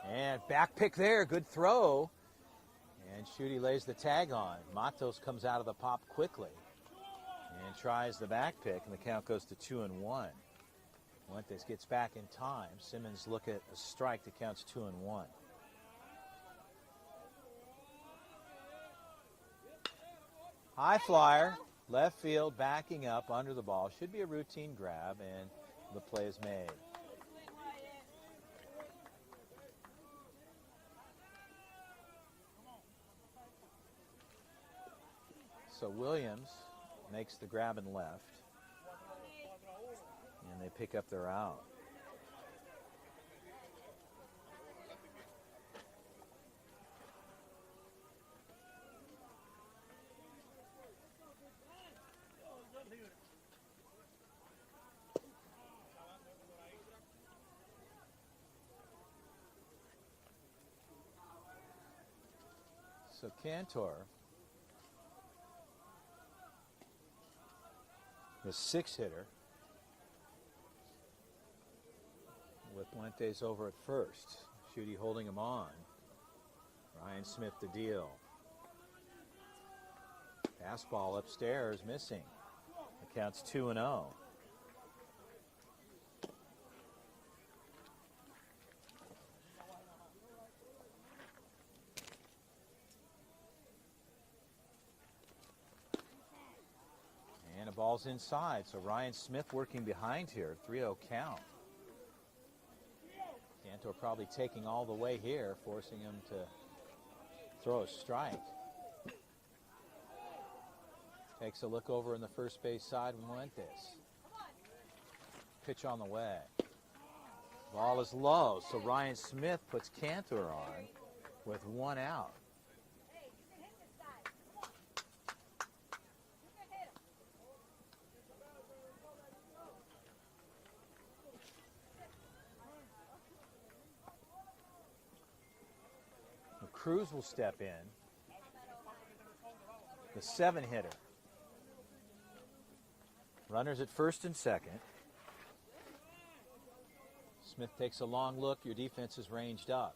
And back pick there, good throw. And Schutte lays the tag on. Matos comes out of the pop quickly and tries the back pick, and the count goes to 2-1. Fuentes gets back in time. Simmons look at a strike that counts 2-1. High flyer, left field, backing up under the ball. Should be a routine grab, and the play is made. So Williams makes the grab and left, and they pick up their out. So Cantor, the 6-hitter, with Fuentes over at first. Schutte holding him on. Ryan Smith the deal. Fastball upstairs, missing. The count's 2-0. And a ball's inside, so Ryan Smith working behind here. 3-0 count. Cantor probably taking all the way here, forcing him to throw a strike. Takes a look over in the first base side. Fuentes. Pitch on the way. Ball is low, so Ryan Smith puts Cantor on with 1 out. Cruz will step in. The 7-hitter. Runners at first and second. Smith takes a long look. Your defense is ranged up.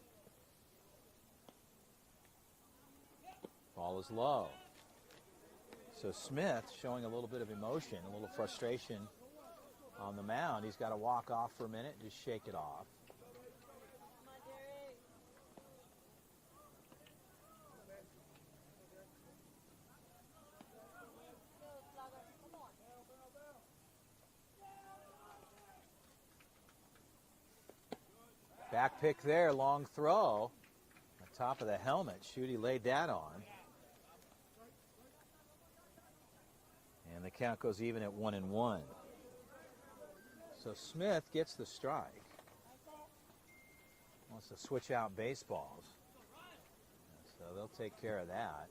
Ball is low. So Smith showing a little bit of emotion, a little frustration on the mound. He's got to walk off for a minute, just shake it off. Back pick there, long throw. On top of the helmet, Schutte laid that on. And the count goes even at 1-1. So Smith gets the strike. Wants to switch out baseballs. So they'll take care of that.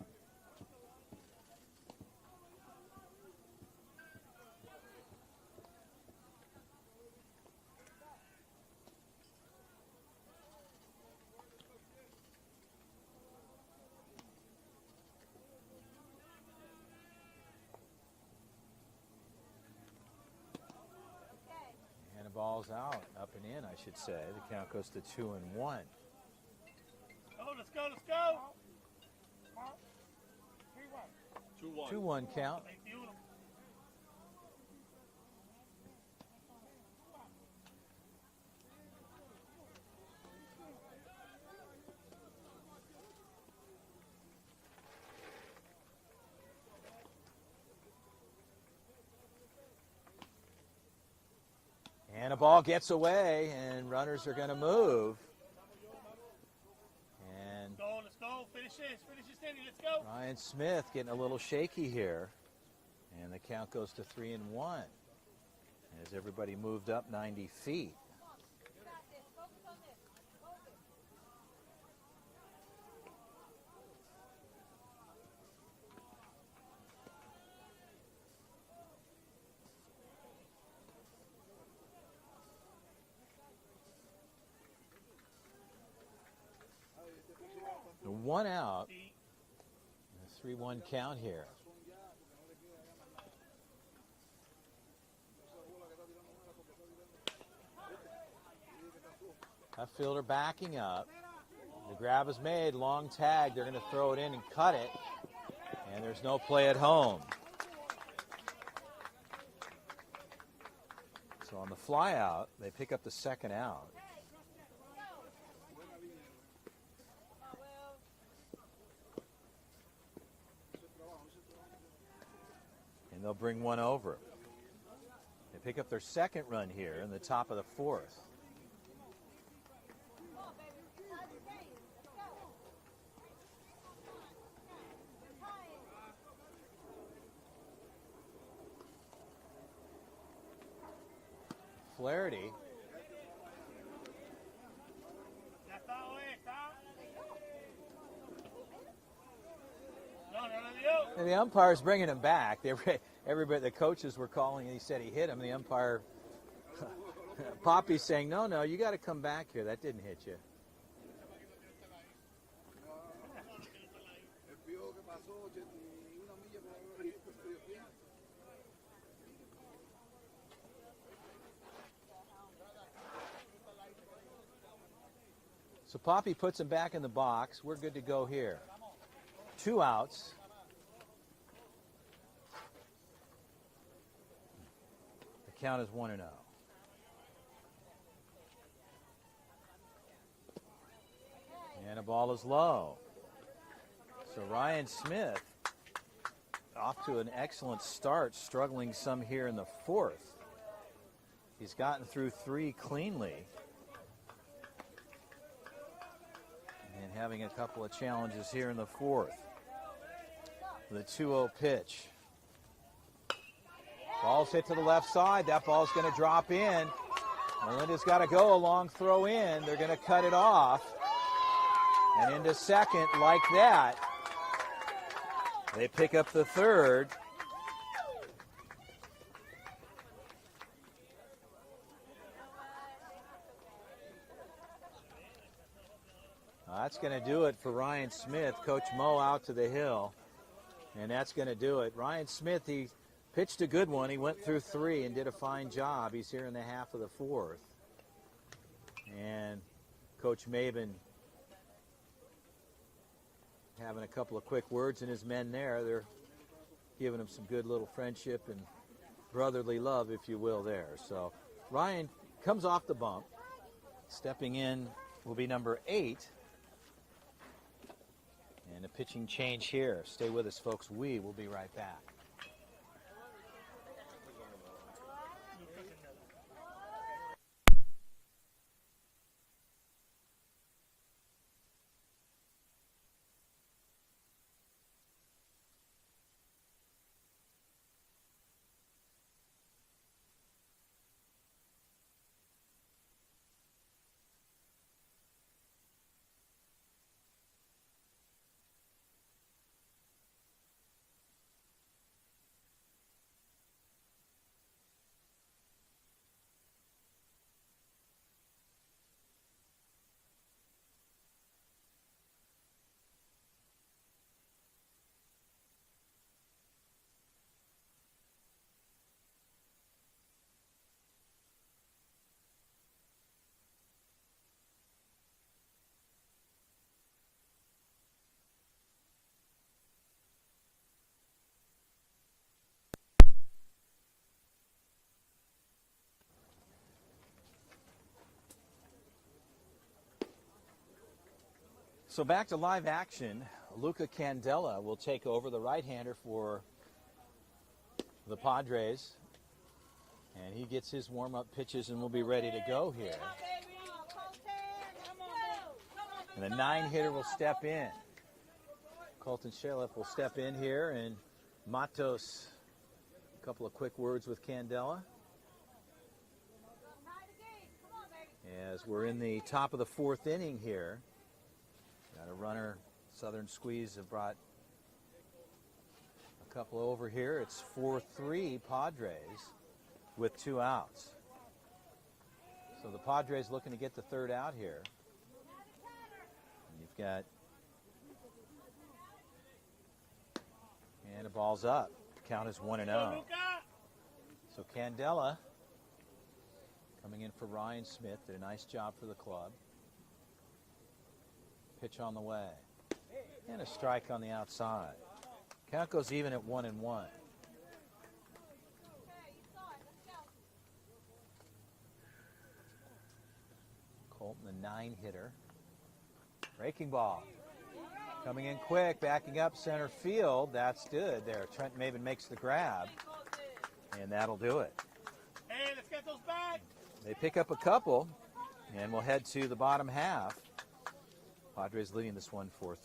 Ball's out, up and in, I should say. The count goes to 2-1. Oh, let's go, let's go. 2-1 count. And a ball gets away, and runners are going to move. And Let's go. Finish this inning. Let's go. Ryan Smith getting a little shaky here. And the count goes to 3-1. As everybody moved up 90 feet. The 1 out, a 3-1 count here. Left fielder backing up. The grab is made, long tag. They're going to throw it in and cut it. And there's no play at home. So on the fly out, they pick up the 2nd out. And they'll bring one over. They pick up their 2nd run here in the top of the 4th. Flaherty. And the umpire's bringing him back. Everybody, the coaches were calling, and he said he hit him. The umpire, Poppy's saying, no, you got to come back here. That didn't hit you. So Poppy puts him back in the box. We're good to go here. 2 outs. The count is 1-0. And the ball is low. So Ryan Smith off to an excellent start, struggling some here in the 4th. He's gotten through 3 cleanly. And having a couple of challenges here in the 4th. The 2-0 pitch. Ball's hit to the left side. That ball's going to drop in. Melinda's got to go a long throw in. They're going to cut it off. And into second like that. They pick up the 3rd. That's going to do it for Ryan Smith. Coach Mo out to the hill. And that's going to do it. Ryan Smith, he pitched a good one. He went through 3 and did a fine job. He's here in the half of the 4th. And Coach Maben having a couple of quick words in his men there. They're giving him some good little friendship and brotherly love, if you will, there. So Ryan comes off the bump. Stepping in will be number 8. And a pitching change here. Stay with us, folks. We will be right back. So back to live action. Luca Candela will take over, the right-hander for the Padres. And he gets his warm-up pitches and will be ready to go here. And the 9-hitter will step in. Colton Shaleff will step in here, and Matos, a couple of quick words with Candela. As we're in the top of the 4th inning here. Got a runner. Southern Squeeze have brought a couple over here. It's 4-3 Padres with 2 outs. So the Padres looking to get the 3rd out here. And you've got, and the ball's up. Count is 1-0. So Candela coming in for Ryan Smith. Did a nice job for the club. Pitch on the way. And a strike on the outside. Count goes even at 1-1. Colton, the 9-hitter. Breaking ball. Coming in quick, backing up center field. That's good there. Trent Maben makes the grab. And that'll do it. Hey, let's get those back. They pick up a couple. And we'll head to the bottom half. Padres leading this one 4-3.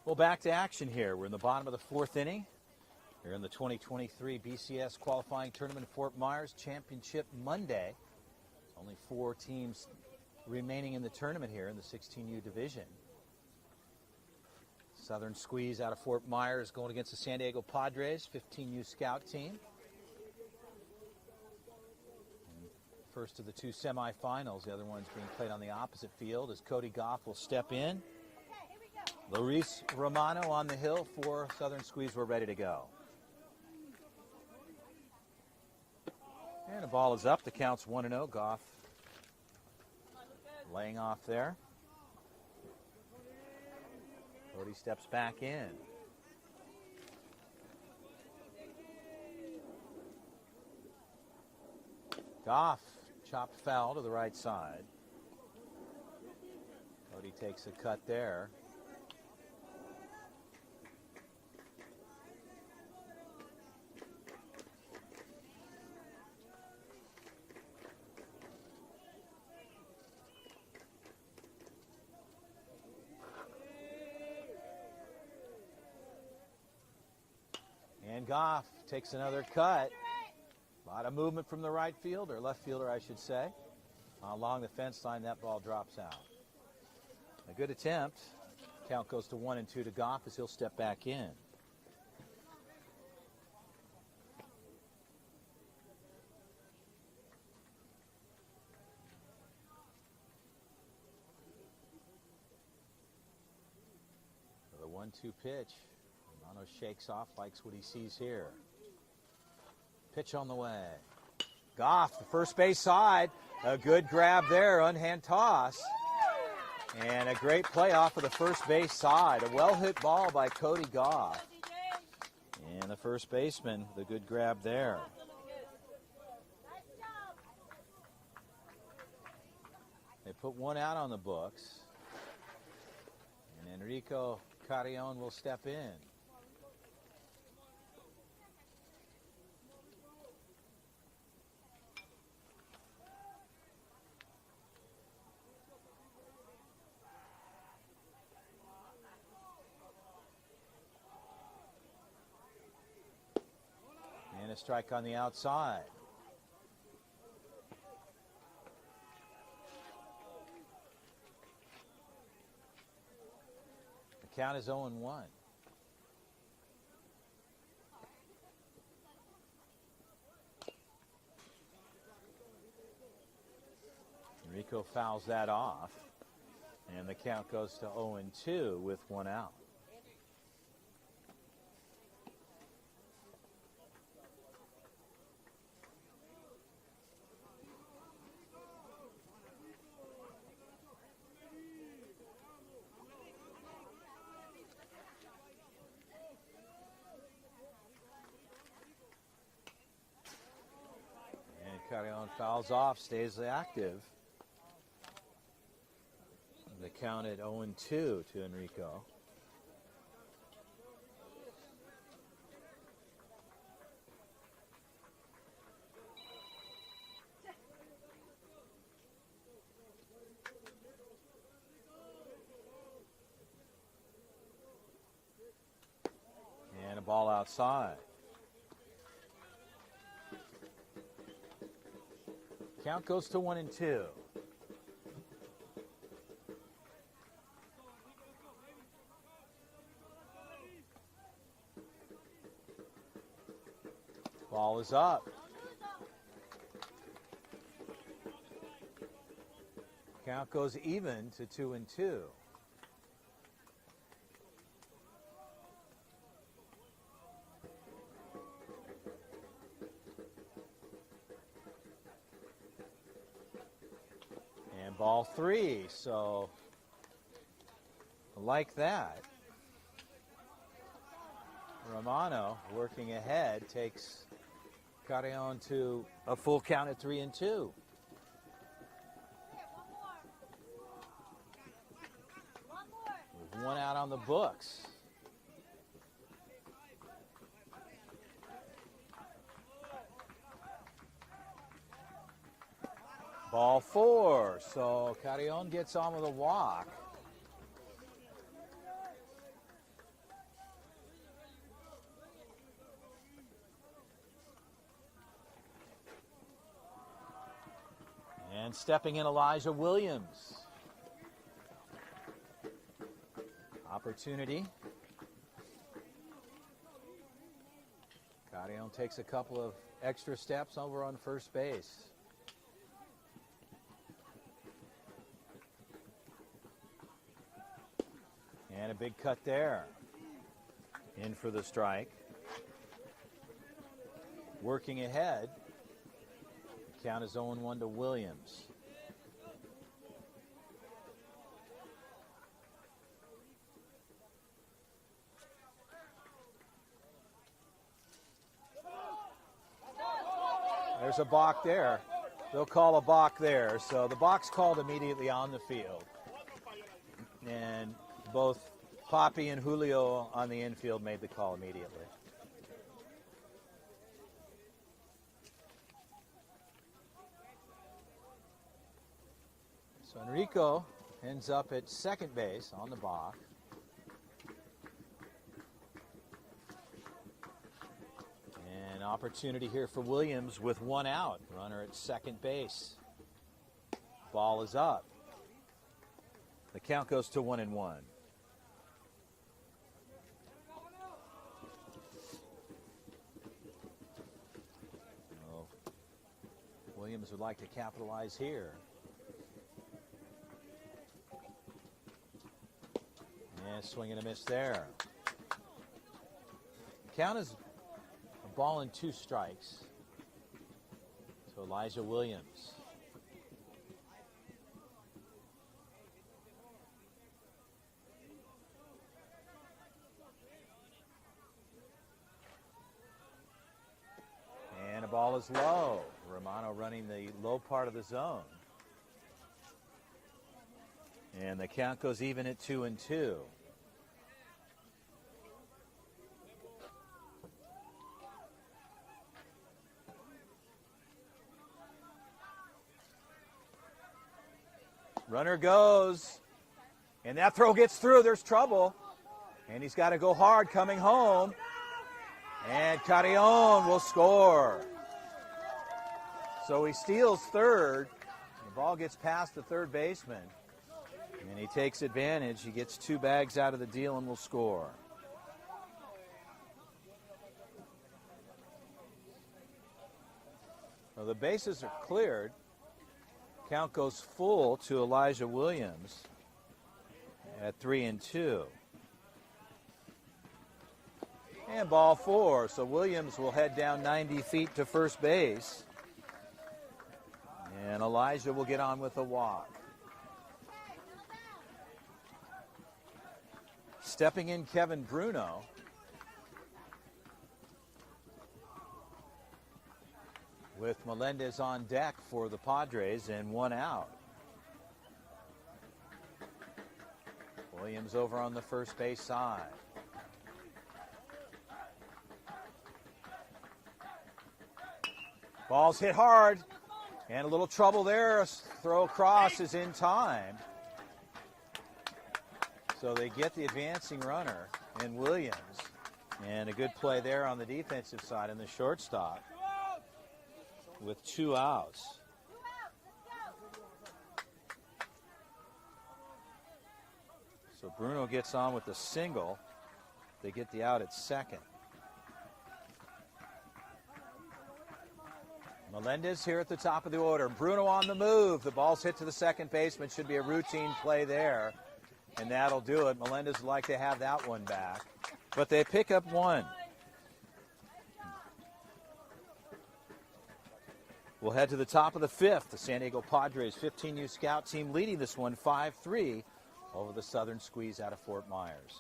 Well, back to action here. We're in the bottom of the fourth inning. Here in the 2023 BCS qualifying tournament in Fort Myers, Championship Monday. Only 4 teams remaining in the tournament here in the 16U division. Southern Squeeze out of Fort Myers going against the San Diego Padres, 15U scout team. And first of the 2 semifinals. The other one's being played on the opposite field as Cody Goff will step in. Luis Romano on the hill for Southern Squeeze. We're ready to go. And the ball is up. The count's 1-0. Goff laying off there. Cody steps back in. Goff chopped foul to the right side. Cody takes a cut there. And Goff takes another cut. A lot of movement from the right fielder, left fielder, I should say. Along the fence line, that ball drops out. A good attempt. Count goes to 1-2 to Goff as he'll step back in. The 1-2 pitch. Romano shakes off, likes what he sees here. Pitch on the way. Goff, the first base side. A good grab there, unhand toss. And a great play off of the first base side. A well-hit ball by Cody Goff. And the first baseman, the good grab there. They put one out on the books. And Enrico Carrion will step in. And a strike on the outside. The count is 0-1. Enrico fouls that off. And the count goes to 0-2 with one out. Carrion fouls off, stays active. The count at 0-2 to Enrico. And a ball outside. Count goes to 1-2. Ball is up. Count goes even to 2-2. Ball 3, so like that. Romano working ahead takes Carrion to a full count at 3-2. With one out on the books. Ball 4, so Carrion gets on with a walk. And stepping in, Elijah Williams. Opportunity. Carrion takes a couple of extra steps over on first base. And a big cut there. In for the strike. Working ahead. The count is 0-1 to Williams. There's a balk there. They'll call a balk there. So the balk's called immediately on the field. And both Poppy and Julio on the infield made the call immediately. So Enrico ends up at second base on the balk. An opportunity here for Williams with one out. Runner at second base. Ball is up. The count goes to 1-1. Williams would like to capitalize here. And swing and a miss there. Count is a ball and 2 strikes. So Elijah Williams. And a ball is low. Romano running the low part of the zone. And the count goes even at 2-2. Runner goes. And that throw gets through. There's trouble. And he's got to go hard coming home. And Carrion will score. So he steals third. The ball gets past the third baseman. And he takes advantage. He gets 2 bags out of the deal and will score. Well, the bases are cleared. Count goes full to Elijah Williams at 3-2. And ball 4. So Williams will head down 90 feet to first base. And Elijah will get on with a walk. Stepping in, Kevin Bruno. With Melendez on deck for the Padres and 1 out. Williams over on the first base side. Ball's hit hard. And a little trouble there. A throw across is in time. So they get the advancing runner in Williams. And a good play there on the defensive side in the shortstop with 2 outs. So Bruno gets on with the single. They get the out at second. Melendez here at the top of the order. Bruno on the move. The ball's hit to the second baseman. Should be a routine play there. And that'll do it. Melendez would like to have that one back. But they pick up 1. We'll head to the top of the 5th. The San Diego Padres 15U scout team leading this one 5-3 over the Southern Squeeze out of Fort Myers.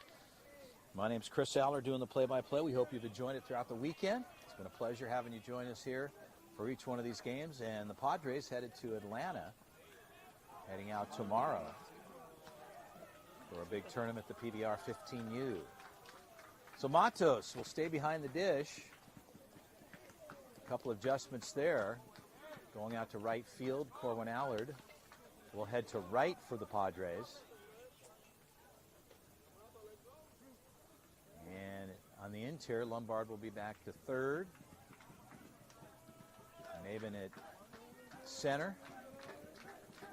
My name's Chris Aller doing the play-by-play. We hope you've enjoyed it throughout the weekend. It's been a pleasure having you join us here for each one of these games. And the Padres headed to Atlanta, heading out tomorrow for a big tournament, the PBR 15U. So Matos will stay behind the dish. A couple of adjustments there. Going out to right field, Corwin Allard will head to right for the Padres. And on the interior, Lombard will be back to third. Maven at center.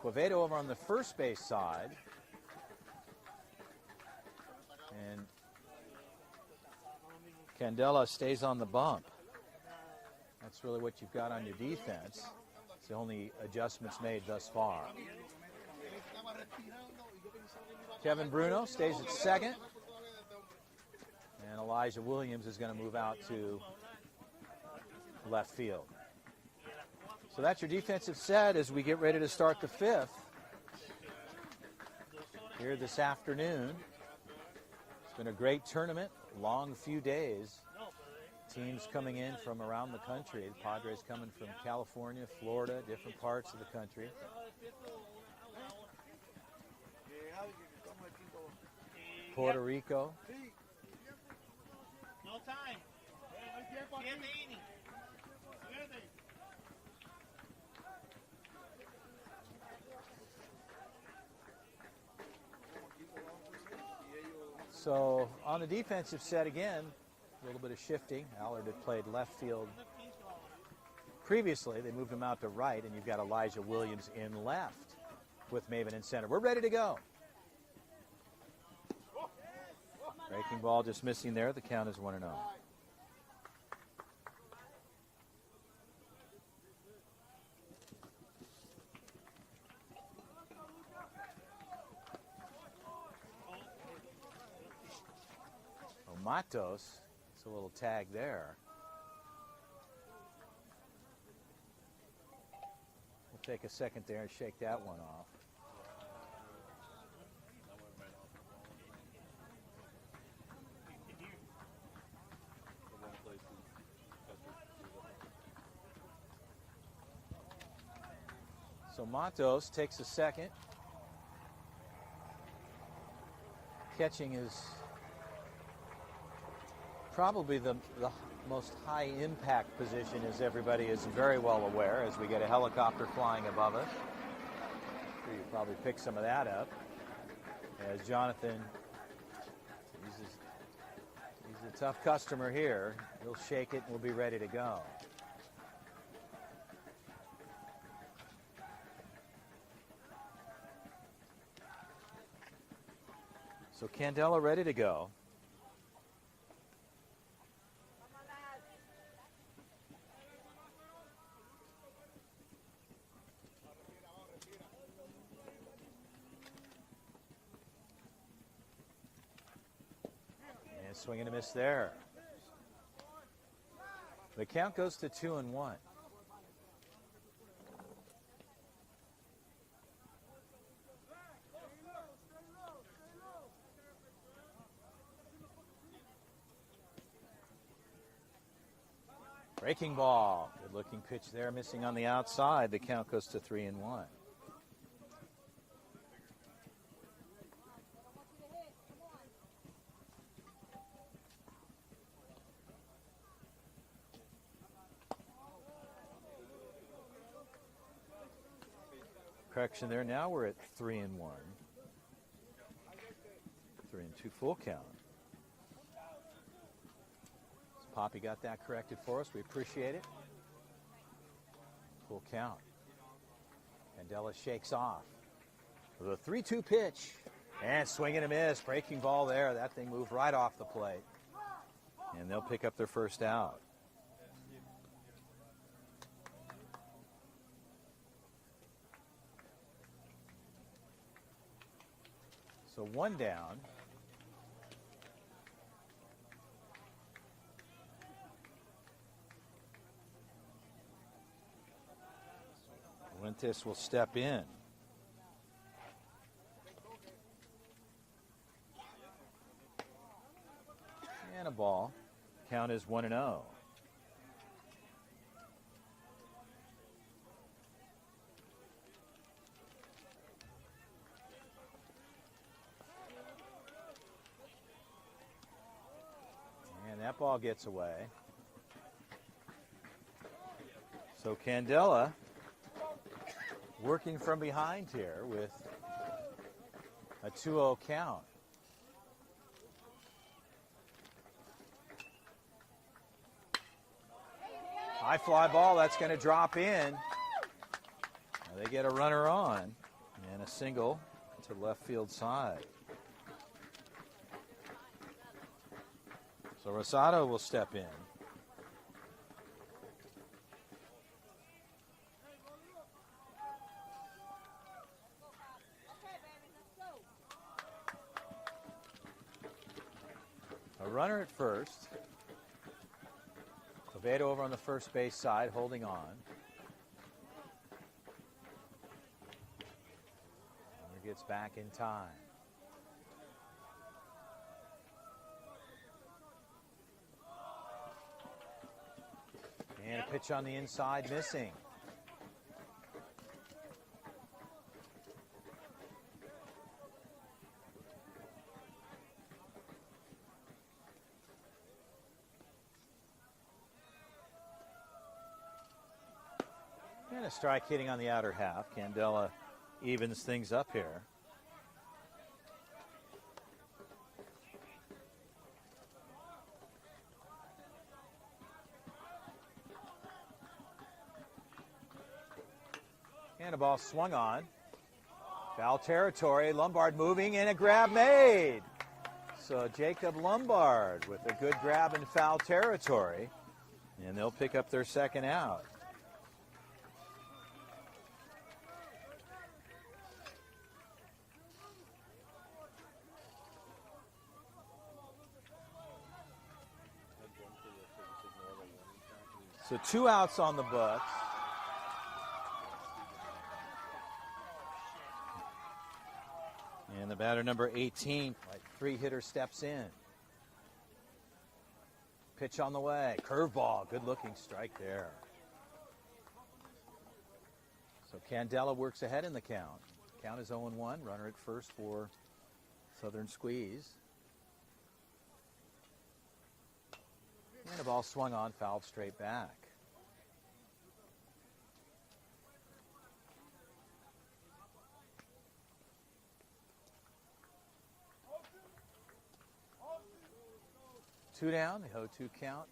Quevedo over on the first base side. And Candela stays on the bump. That's really what you've got on your defense. It's the only adjustments made thus far. Kevin Bruno stays at second. And Elijah Williams is going to move out to left field. So that's your defensive set as we get ready to start the fifth here this afternoon. It's been a great tournament, long few days. Teams coming in from around the country. The Padres coming from California, Florida, different parts of the country. Puerto Rico. No time. So on the defensive set again, a little bit of shifting. Allard had played left field previously. They moved him out to right, and you've got Elijah Williams in left with Maven in center. We're ready to go. Breaking ball just missing there. The count is 1-0. Matos, it's a little tag there. We'll take a second there and shake that one off. So Matos takes a second. Catching is probably the most high impact position, as everybody is very well aware, as we get a helicopter flying above us. I'm sure you probably picked some of that up. As Jonathan, he's a tough customer here. He'll shake it and we'll be ready to go. So Candela ready to go. Swing and a miss there. The count goes to 2-1. Breaking ball. Good looking pitch there, missing on the outside. The count goes to 3-1. Correction there. Now we're at 3-1. 3-2 full count. So Poppy got that corrected for us. We appreciate it. Full count. Candela shakes off with a 3-2 pitch. And swing and a miss. Breaking ball there. That thing moved right off the plate. And they'll pick up their first out. So one down. Fuentes will step in. And a ball. Count is 1-0. That ball gets away. So Candela working from behind here with a 2-0 count. High fly ball, that's going to drop in. Now they get a runner on. And a single to left field side. So Rosado will step in. A runner at first. Oviedo over on the first base side, holding on. Runner gets back in time. And a pitch on the inside, missing. And a strike hitting on the outer half. Candela evens things up here. And a ball swung on. Foul territory. Lombard moving and a grab made. So Jacob Lombard with a good grab in foul territory. And they'll pick up their second out. So 2 outs on the Bucks. And the batter number 18, like 3-hitter, steps in. Pitch on the way. Curveball. Good looking strike there. So Candela works ahead in the count. Count is 0-1. Runner at first for Southern Squeeze. And a ball swung on, fouled straight back. Two down, the 0-2 count.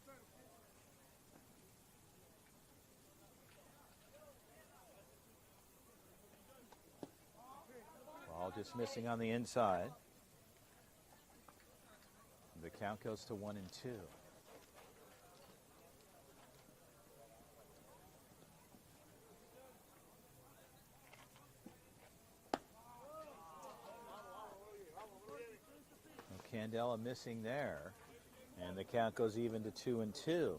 Ball just missing on the inside. The count goes to 1-2. Candela missing there. And the count goes even to 2-2.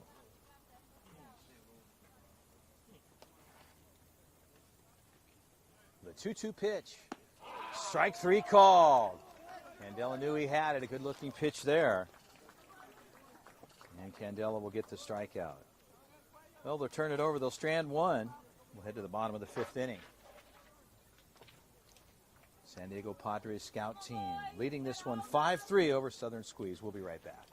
The 2-2 pitch. Strike 3 called. Candela knew he had it. A good looking pitch there. And Candela will get the strikeout. Well, they'll turn it over. They'll strand one. We'll head to the bottom of the 5th inning. San Diego Padres scout team leading this one 5-3 over Southern Squeeze. We'll be right back.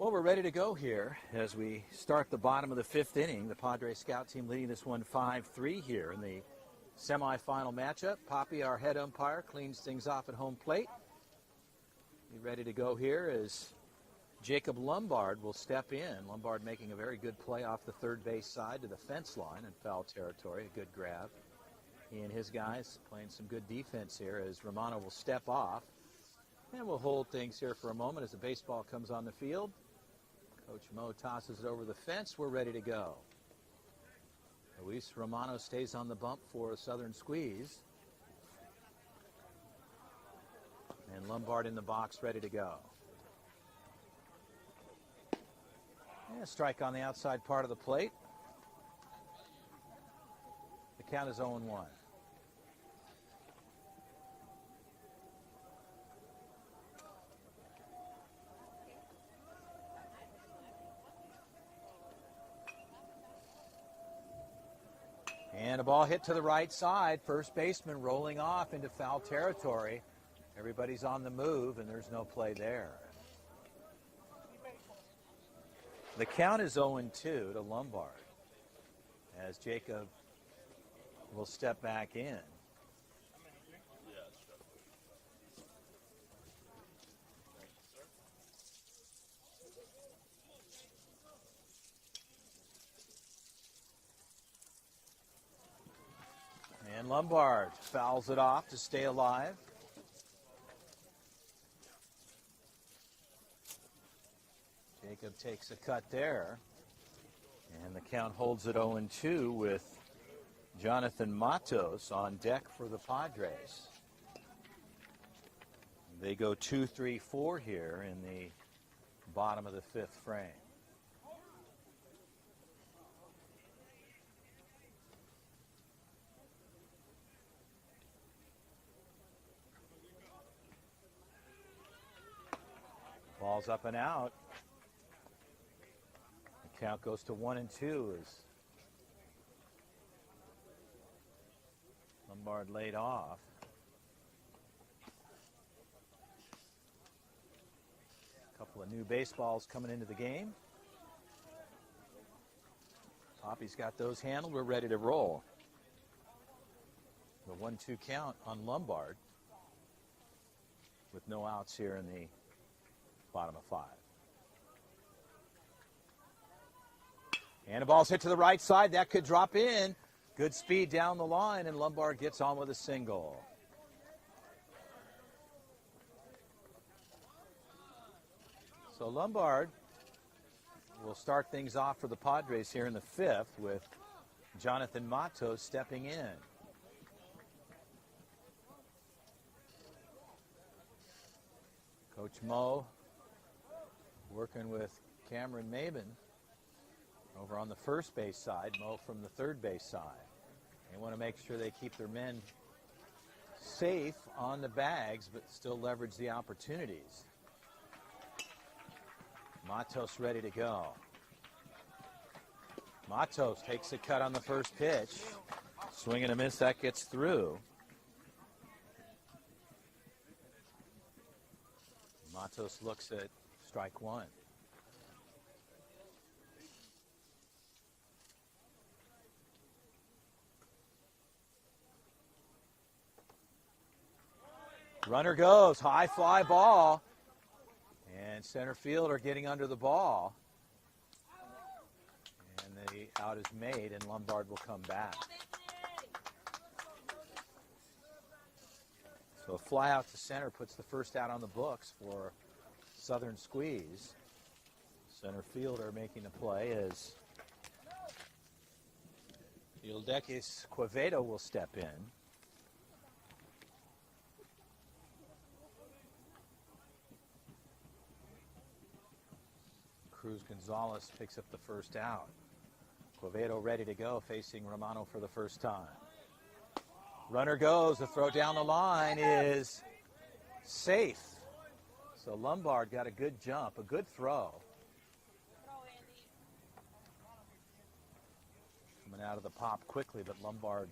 Well, we're ready to go here as we start the bottom of the fifth inning. The Padres scout team leading this one 5-3 here in the semifinal matchup. Poppy, our head umpire, cleans things off at home plate. Be ready to go here as Jacob Lombard will step in. Lombard making a very good play off the third base side to the fence line in foul territory. A good grab. He and his guys playing some good defense here as Romano will step off. And we'll hold things here for a moment as the baseball comes on the field. Coach Mo tosses it over the fence. We're ready to go. Luis Romano stays on the bump for a southern squeeze. And Lombard in the box, ready to go. And a strike on the outside part of the plate. The count is 0-1. And a ball hit to the right side. First baseman rolling off into foul territory. Everybody's on the move, and there's no play there. The count is 0-2 to Lombard as Jacob will step back in. And Lombard fouls it off to stay alive. Jacob takes a cut there. And the count holds it 0-2 with Jonathan Matos on deck for the Padres. They go 2-3-4 here in the bottom of the fifth frame. Ball's up and out. The count goes to 1-2 as Lombard laid off. A couple of new baseballs coming into the game. Poppy's got those handled. We're ready to roll. The 1-2 count on Lombard with no outs here in the bottom of 5. And the ball's hit to the right side. That could drop in. Good speed down the line, and Lombard gets on with a single. So Lombard will start things off for the Padres here in the fifth with Jonathan Matos stepping in. Coach Mo working with Cameron Maben over on the first base side, Mo from the third base side. They want to make sure they keep their men safe on the bags, but still leverage the opportunities. Matos ready to go. Matos takes a cut on the first pitch. Swing and a miss, that gets through. Matos looks at strike one. Runner goes, high fly ball. And center fielder getting under the ball. And the out is made, and Lombard will come back. So a fly out to center puts the first out on the books for Southern Squeeze. Center fielder making the play is Ildekis Quevedo will step in. Cruz Gonzalez picks up the first out. Quevedo ready to go, facing Romano for the first time. Runner goes, the throw down the line is safe. So Lombard got a good jump, a good throw. Coming out of the pop quickly, but Lombard,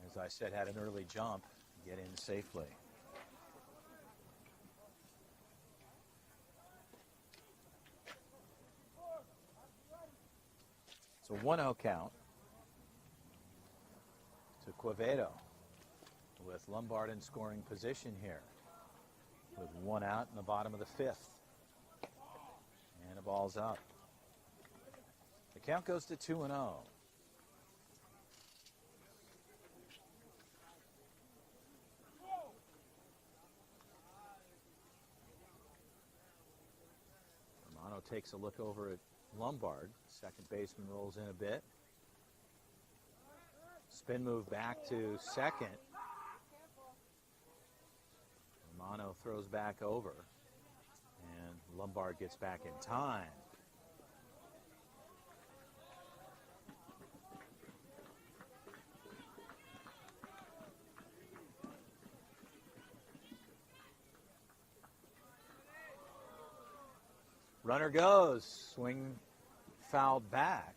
as I said, had an early jump, get in safely. So 1-0 count to Quevedo with Lombard in scoring position here with 1 out in the bottom of the 5th. And the ball's up. The count goes to 2-0. Romano takes a look over at Lombard. Second baseman rolls in a bit. Spin move back to second. Romano throws back over. And Lombard gets back in time. Runner goes. Swing fouled back.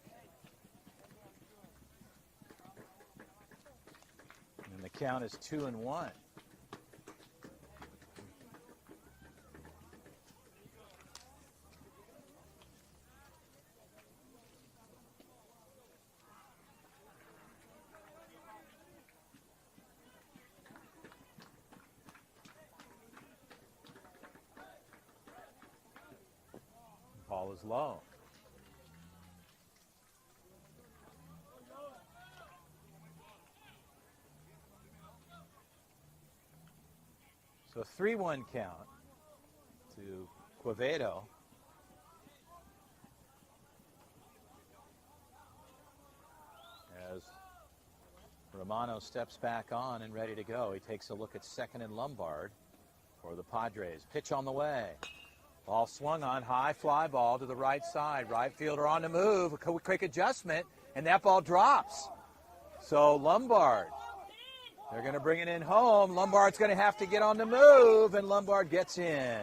And the count is 2-1. Ball is low. So 3-1 count to Quevedo. As Romano steps back on and ready to go. He takes a look at second and Lombard for the Padres. Pitch on the way. Ball swung on, high fly ball to the right side. Right fielder on the move, a quick adjustment, and that ball drops. So Lombard, they're going to bring it in home. Lombard's going to have to get on the move, and Lombard gets in.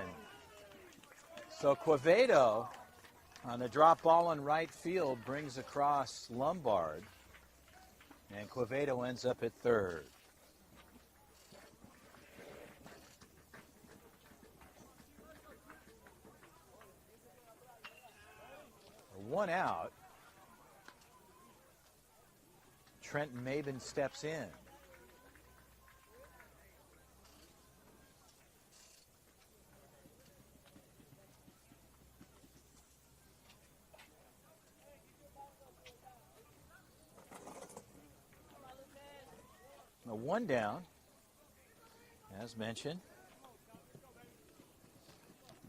So Quevedo on the drop ball in right field brings across Lombard, and Quevedo ends up at third. One out. Trenton Maben steps in. Now 1 down, as mentioned.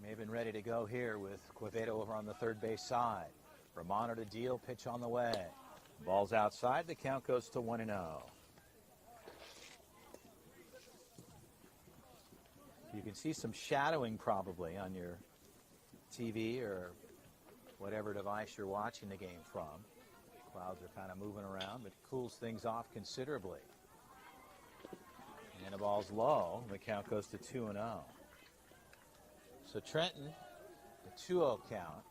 Maben ready to go here with Quevedo over on the third base side. Romano to deal, pitch on the way. Ball's outside, the count goes to 1-0. You can see some shadowing probably on your TV or whatever device you're watching the game from. Clouds are kind of moving around, but cools things off considerably. And the ball's low, the count goes to 2-0. So Trenton, a 2-0 count.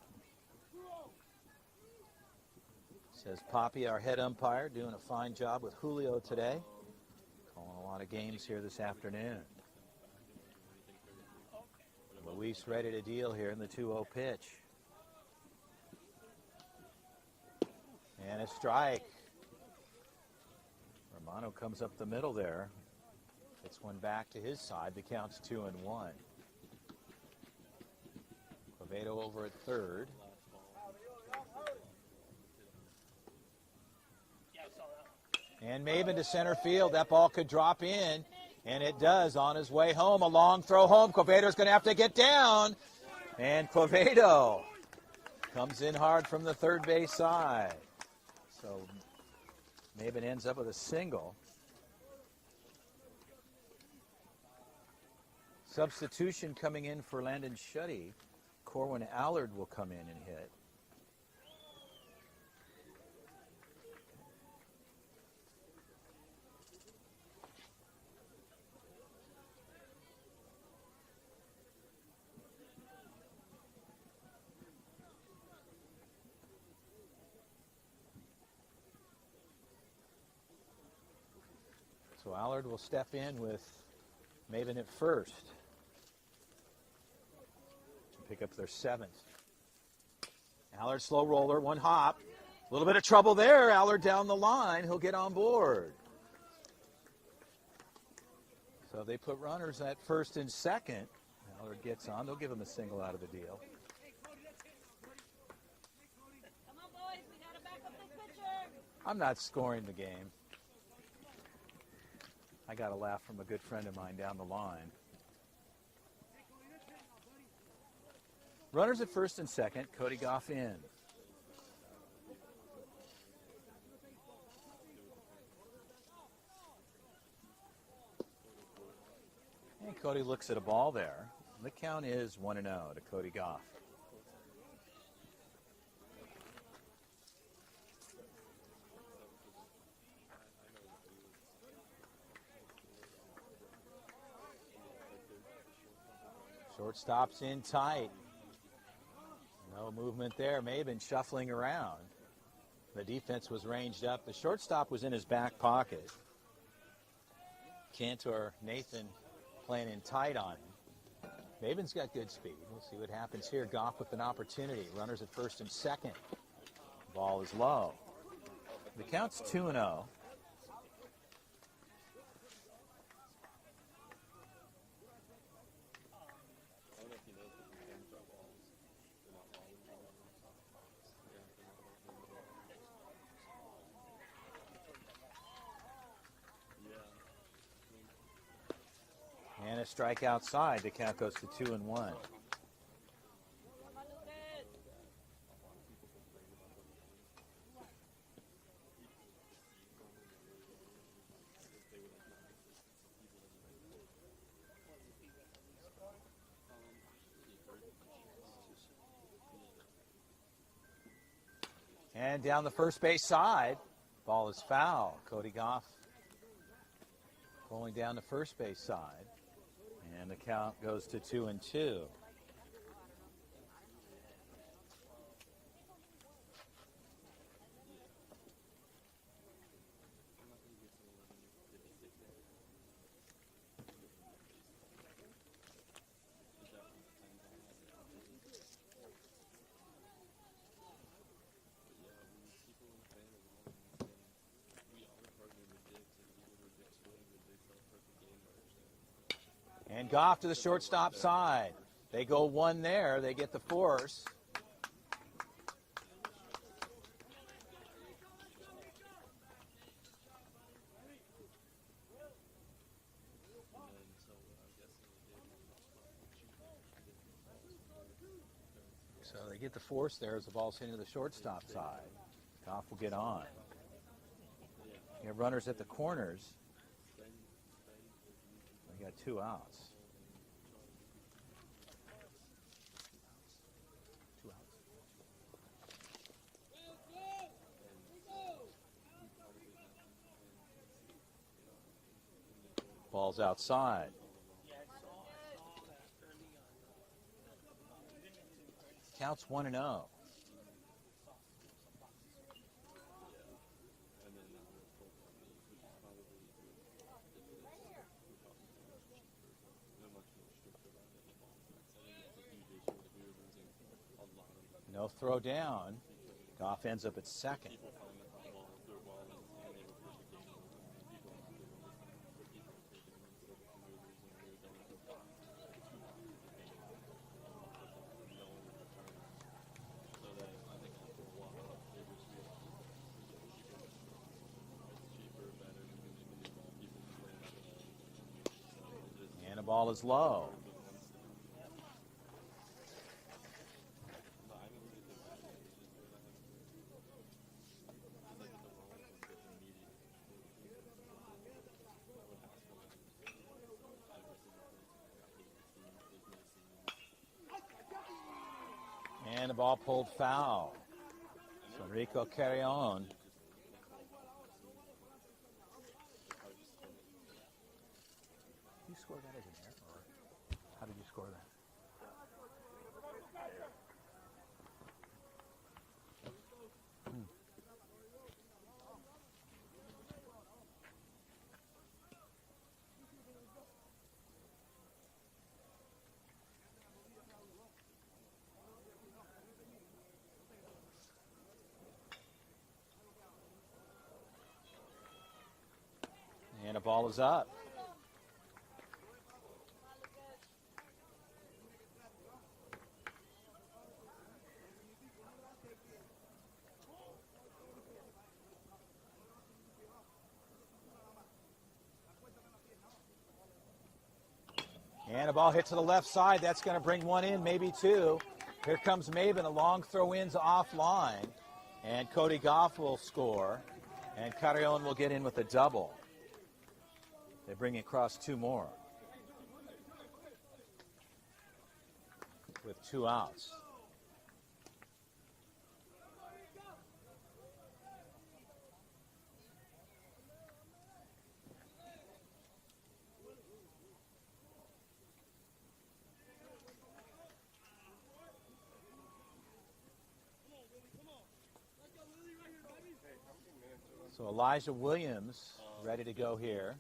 Says Poppy, our head umpire, doing a fine job with Julio today. Calling a lot of games here this afternoon. Luis ready to deal here in the 2-0 pitch. And a strike. Romano comes up the middle there. Gets one back to his side. The count's 2-1. Quevedo over at third. And Maben to center field. That ball could drop in, and it does on his way home. A long throw home. Quevedo's going to have to get down. And Quevedo comes in hard from the third base side. So Maben ends up with a single. Substitution coming in for Landon Shuddy. Corwin Allard will come in and hit. So Allard will step in with Maben at first. Pick up their 7th. Allard slow roller, one hop, A little bit of trouble there. Allard down the line. He'll get on board. So they put runners at first and second. Allard gets on. They'll give him a single out of the deal. Come on, boys. We got to back up this pitcher. I'm not scoring the game. I got a laugh from a good friend of mine down the line. Runners at first and second. Cody Goff in. And Cody looks at a ball there. The count is 1-0 to Cody Goff. Shortstop's in tight. No movement there. May have been shuffling around. The defense was ranged up. The shortstop was in his back pocket. Cantor, Nathan playing in tight on him. Maven's got good speed. We'll see what happens here. Goff with an opportunity. Runners at first and second. Ball is low. The count's 2-0. And a strike outside. The count goes to 2-1. And down the first base side. Ball is foul. Cody Goff pulling down the first base side. And the count goes to 2-2. And Goff to the shortstop side. They go one there. They get the force. So they get the force there as the ball's hitting to the shortstop side. Goff will get on. You have runners at the corners. We got 2 outs. 2 outs. Ball's outside. Counts 1-0. No throw down. Goff ends up at second. And the ball is low. And the ball pulled foul. So Enrico Carrion. You scored that as an error, or how did you score that? And a ball is up. And a ball hit to the left side. That's going to bring one in, maybe two. Here comes Maven. A long throw in's offline. And Cody Goff will score. And Carrion will get in with a double. They bring across two more. With 2 outs. So Elijah Williams ready to go here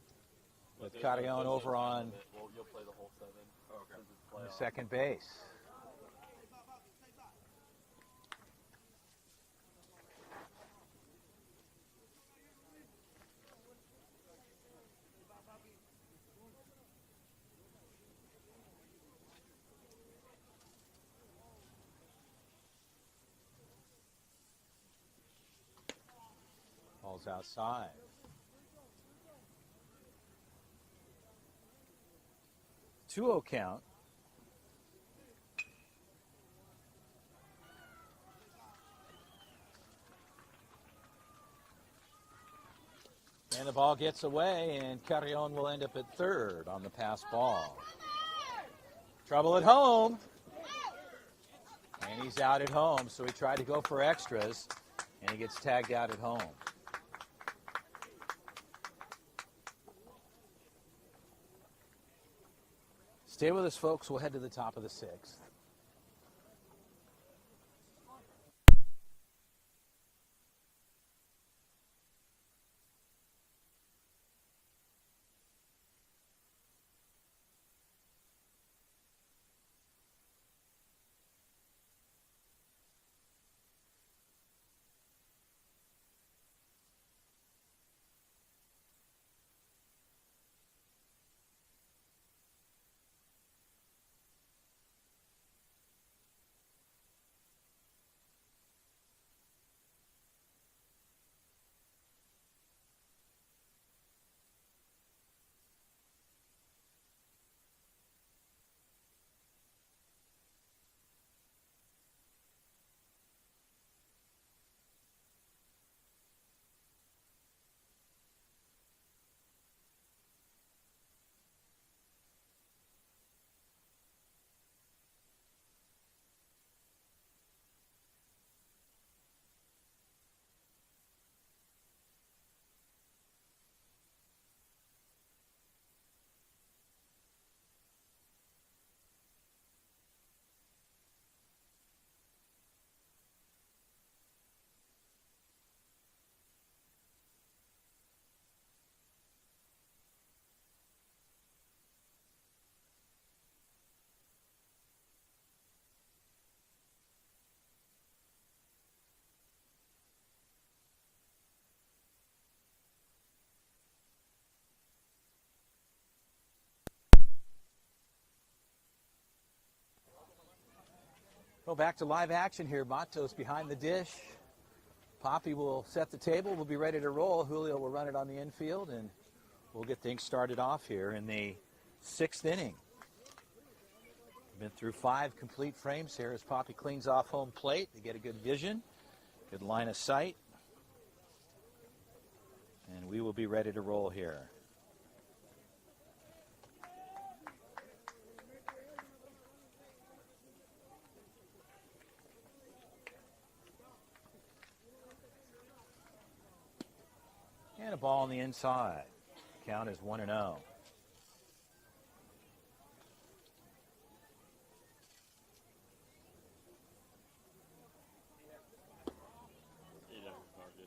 with Carrion over on Well, you'll play the whole 7. Okay. Since it's playoff. second base. Ball's outside. 2-0 count. And the ball gets away, and Carrion will end up at third on the pass ball. Trouble at home. And he's out at home, so he tried to go for extras, and he gets tagged out at home. Stay with us, folks. We'll head to the top of the 6th. Well, back to live action here. Matos behind the dish. Poppy will set the table. We'll be ready to roll. Julio will run it on the infield, and we'll get things started off here in the 6th inning. Been through 5 complete frames here as Poppy cleans off home plate. They get a good vision, good line of sight. And we will be ready to roll here. And a ball on the inside. Count is 1-0. You know it's not good.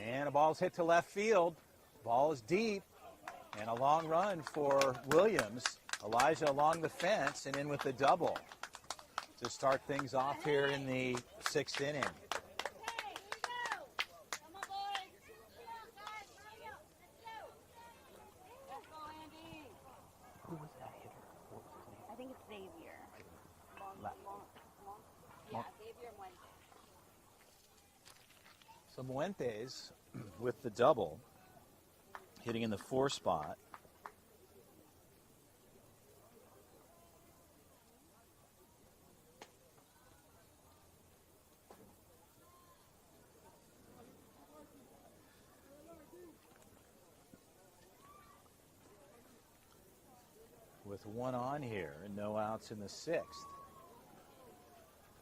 And a ball's hit to left field. Ball is deep. And a long run for Williams. Elijah along the fence and in with the double. to start things off here in the 6th inning. Hey, here we go. Come on, boys. Come on, guys. Hurry up. Let's go, Andy. Who was that hitter? What was his name? I think it's Xavier. Yeah, Xavier Muente. So Muentes with the double, hitting in the 4 spot. With 1 on here and no outs in the 6th.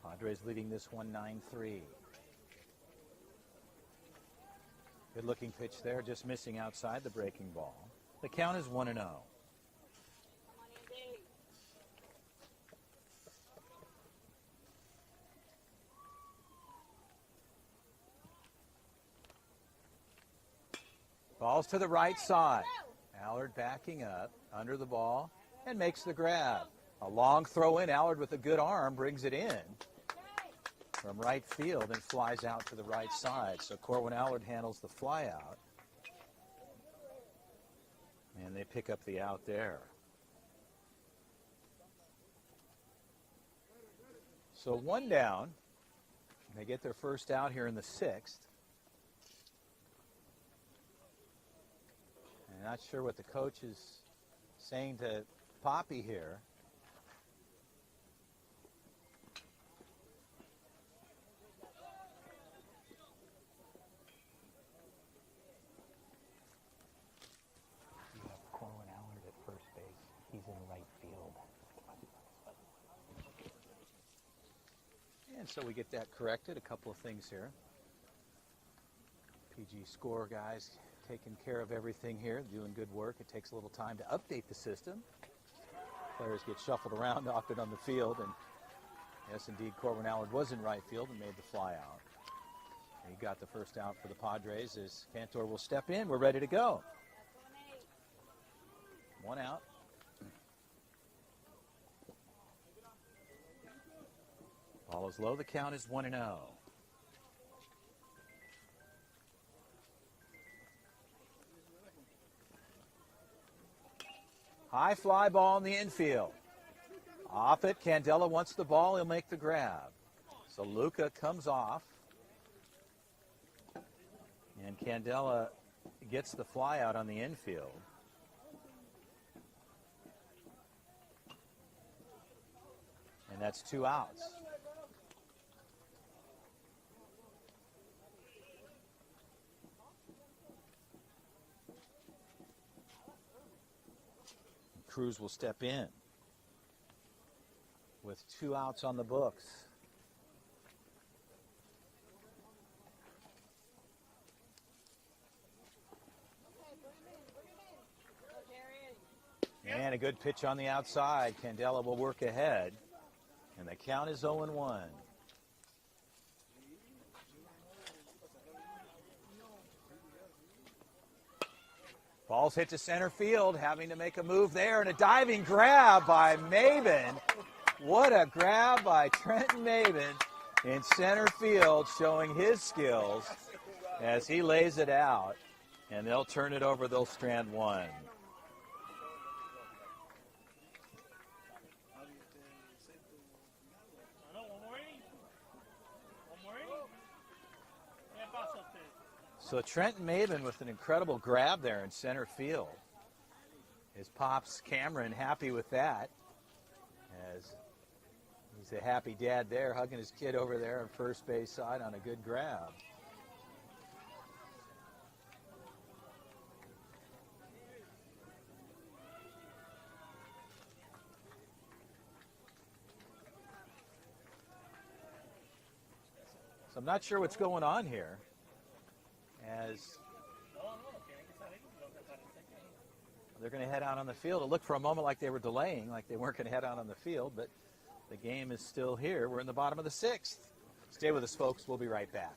Padres leading this one 9-3. Good looking pitch there, just missing outside the breaking ball. The count is 1-0. Come on, Andy. Ball's to the right side. Allard backing up under the ball and makes the grab. A long throw in. Allard with a good arm brings it in from right field and flies out to the right side. So Corwin Allard handles the fly out. And they pick up the out there. So 1 down. They get their first out here in the 6th. I'm not sure what the coach is saying to Poppy here. You have Corwin Allard at first base. He's in right field. And so we get that corrected. A couple of things here. PG score guys taking care of everything here, doing good work. It takes a little time to update the system. Players get shuffled around often on the field, and yes, indeed, Corwin Allard was in right field and made the fly out. And he got the first out for the Padres as Cantor will step in. We're ready to go. 1 out. Ball is low. The count is 1-0. High fly ball in the infield. Off it, Candela wants the ball, he'll make the grab. So Luca comes off. And Candela gets the fly out on the infield. And that's 2 outs. Cruz will step in with 2 outs on the books. And a good pitch on the outside. Candela will work ahead. And the count is 0-1. Ball's hit to center field, having to make a move there, and a diving grab by Maben. What a grab by Trenton Maben in center field, showing his skills as he lays it out. And they'll turn it over, they'll strand 1. So Trenton Maben with an incredible grab there in center field. His pops Cameron happy with that, as he's a happy dad there, hugging his kid over there on first base side on a good grab. So I'm not sure what's going on here, as they're going to head out on the field. It looked for a moment like they were delaying, like they weren't going to head out on the field, but the game is still here. We're in the bottom of the 6th. Stay with us, folks. We'll be right back.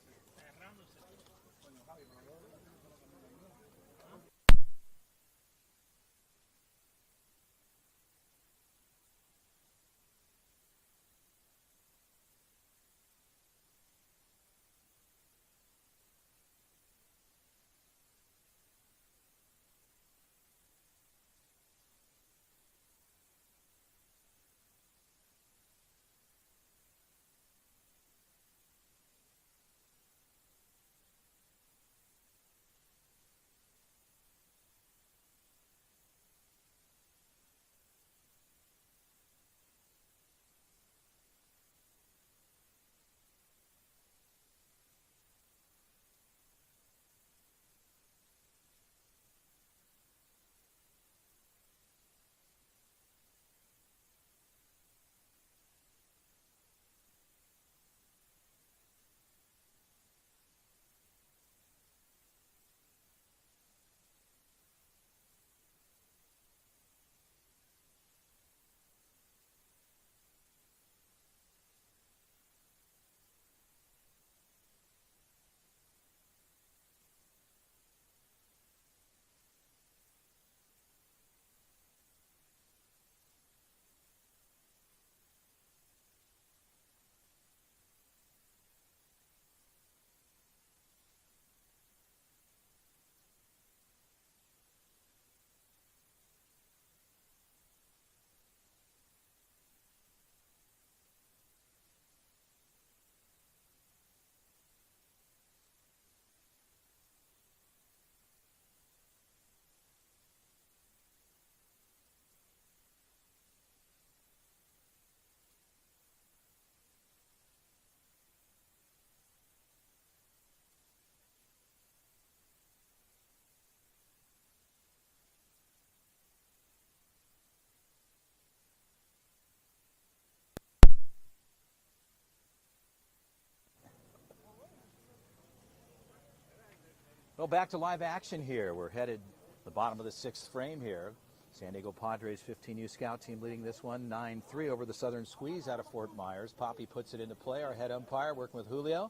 Well, back to live action here. We're headed the bottom of the sixth frame here. San Diego Padres 15U scout team leading this one 9-3 over the Southern Squeeze out of Fort Myers. Poppy puts it into play. Our head umpire working with Julio.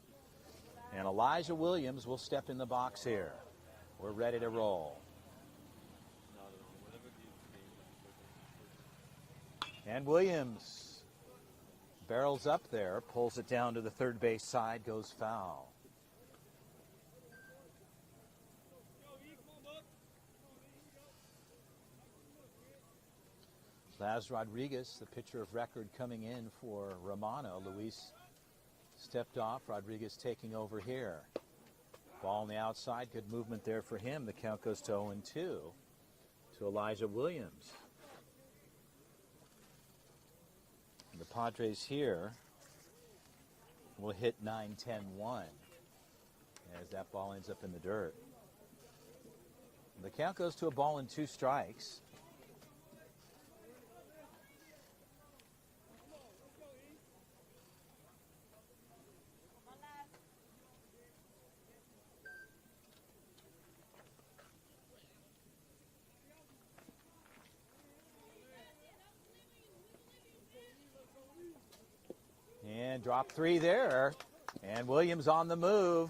And Elijah Williams will step in the box here. We're ready to roll. And Williams barrels up there, pulls it down to the third base side, goes foul. Laz Rodriguez, the pitcher of record, coming in for Romano. Luis stepped off. Rodriguez taking over here. Ball on the outside. Good movement there for him. The count goes to 0-2 to Elijah Williams. And the Padres here will hit 9-10-1 as that ball ends up in the dirt. And the count goes to 1-2 strikes. And drop three there. And Williams on the move.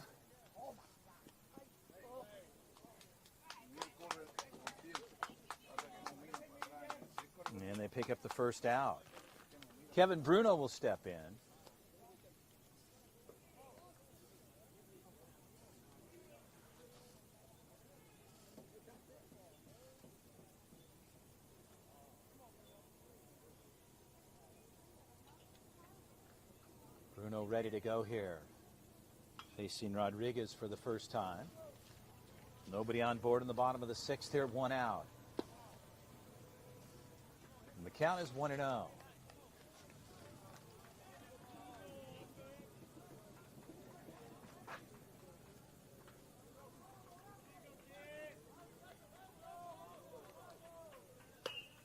And they pick up the first out. Kevin Bruno will step in. Bruno ready to go here. Facing Rodriguez for the first time. Nobody on board in the bottom of the sixth here, one out. And the count is 1-0.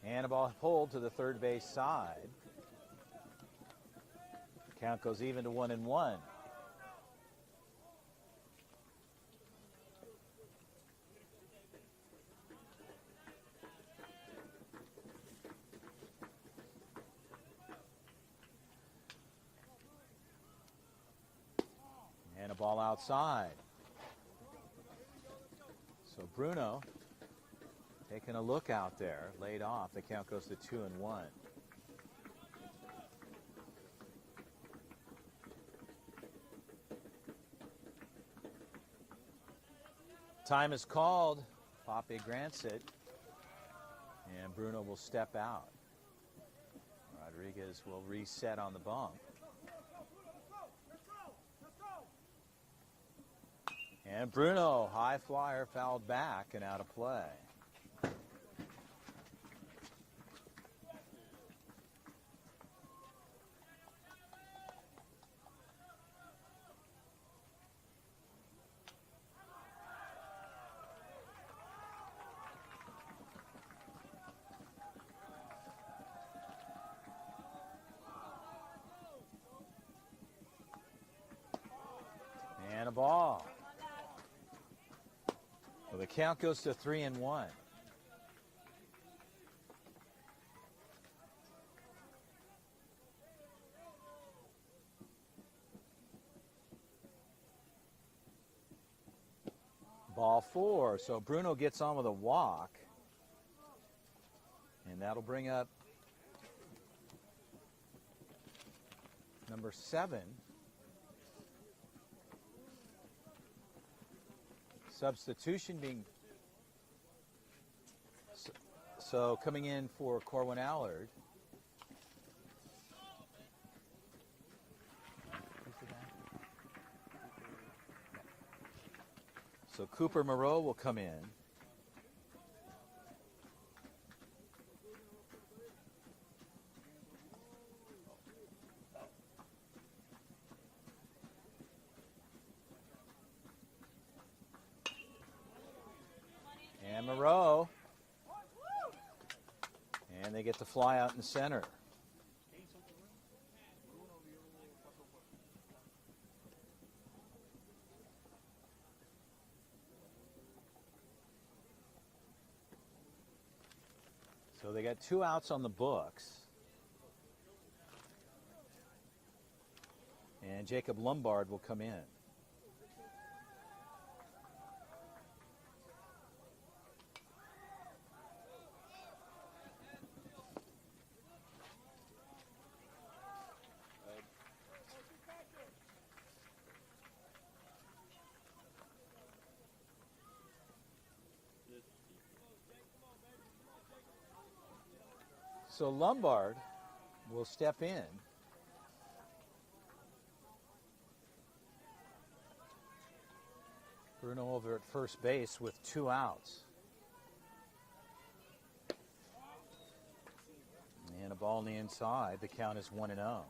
And a ball pulled to the third base side. Count goes even to 1-1. And a ball outside. So Bruno taking a look out there, laid off. The count goes to 2-1. Time is called. Pape grants it. And Bruno will step out. Rodriguez will reset on the bump. And Bruno, high flyer, fouled back and out of play. And a ball. Well, the count goes to 3-1. Ball four. So Bruno gets on with a walk. And that'll bring up number 7. Substitution being so coming in for Corwin Allard. So Cooper Moreau will come in. And Moreau. And they get the fly out in center. they got 2 outs on the books. And Jacob Lombard will come in. So Lombard will step in. Bruno over at first base with 2 outs. And a ball on the inside. The count is 1-0.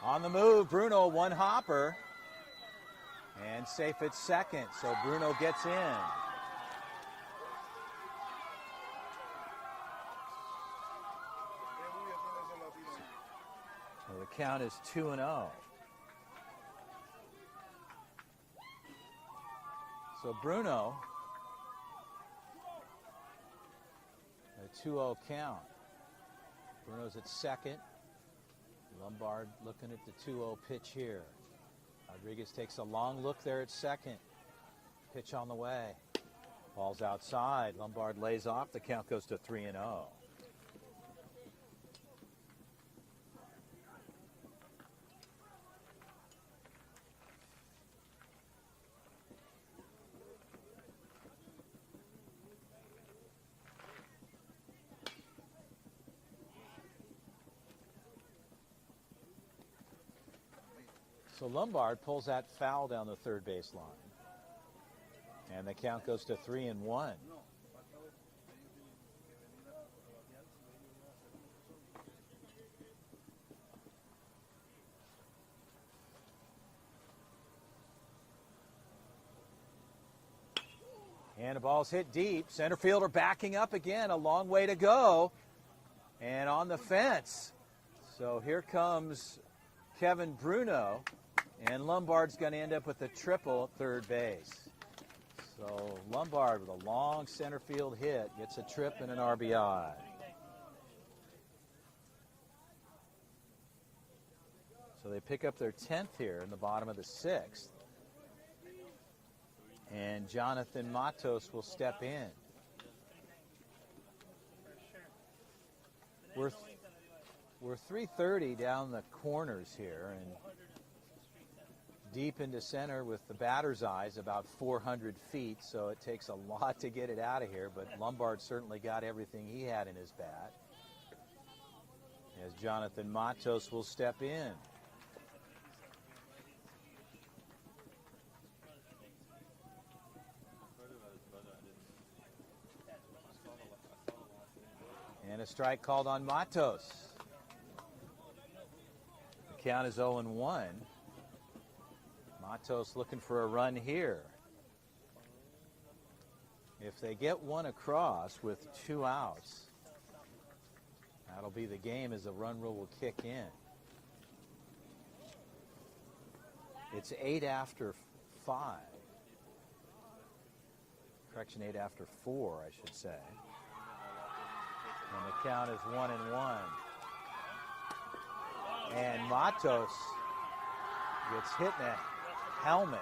On the move, Bruno, 1 hopper. And safe at second, so Bruno gets in. So the count is 2-0. So Bruno, a 2-0 count. Bruno's at second. Lombard looking at the 2-0 pitch here. Rodriguez takes a long look there at second. Pitch on the way. Ball's outside. Lombard lays off. The count goes to 3-0. So Lombard pulls that foul down the third base line. And the count goes to 3-1. And the ball's hit deep. Center fielder backing up again. A long way to go. And on the fence. So here comes Kevin Bruno. And Lombard's going to end up with a triple at third base. So Lombard with a long center field hit gets a trip and an RBI. So they pick up their 10th here in the bottom of the 6th. And Jonathan Matos will step in. We're 3:30 down the corners here, and deep into center with the batter's eyes, about 400 feet, so it takes a lot to get it out of here, but Lombard certainly got everything he had in his bat. As Jonathan Matos will step in. And a strike called on Matos. The count is 0-1. Matos looking for a run here. If they get one across with 2 outs, that'll be the game as the run rule will kick in. It's 8 after 5. Correction, 8 after 4, I should say. And the count is 1-1. And Matos gets hit in the helmet.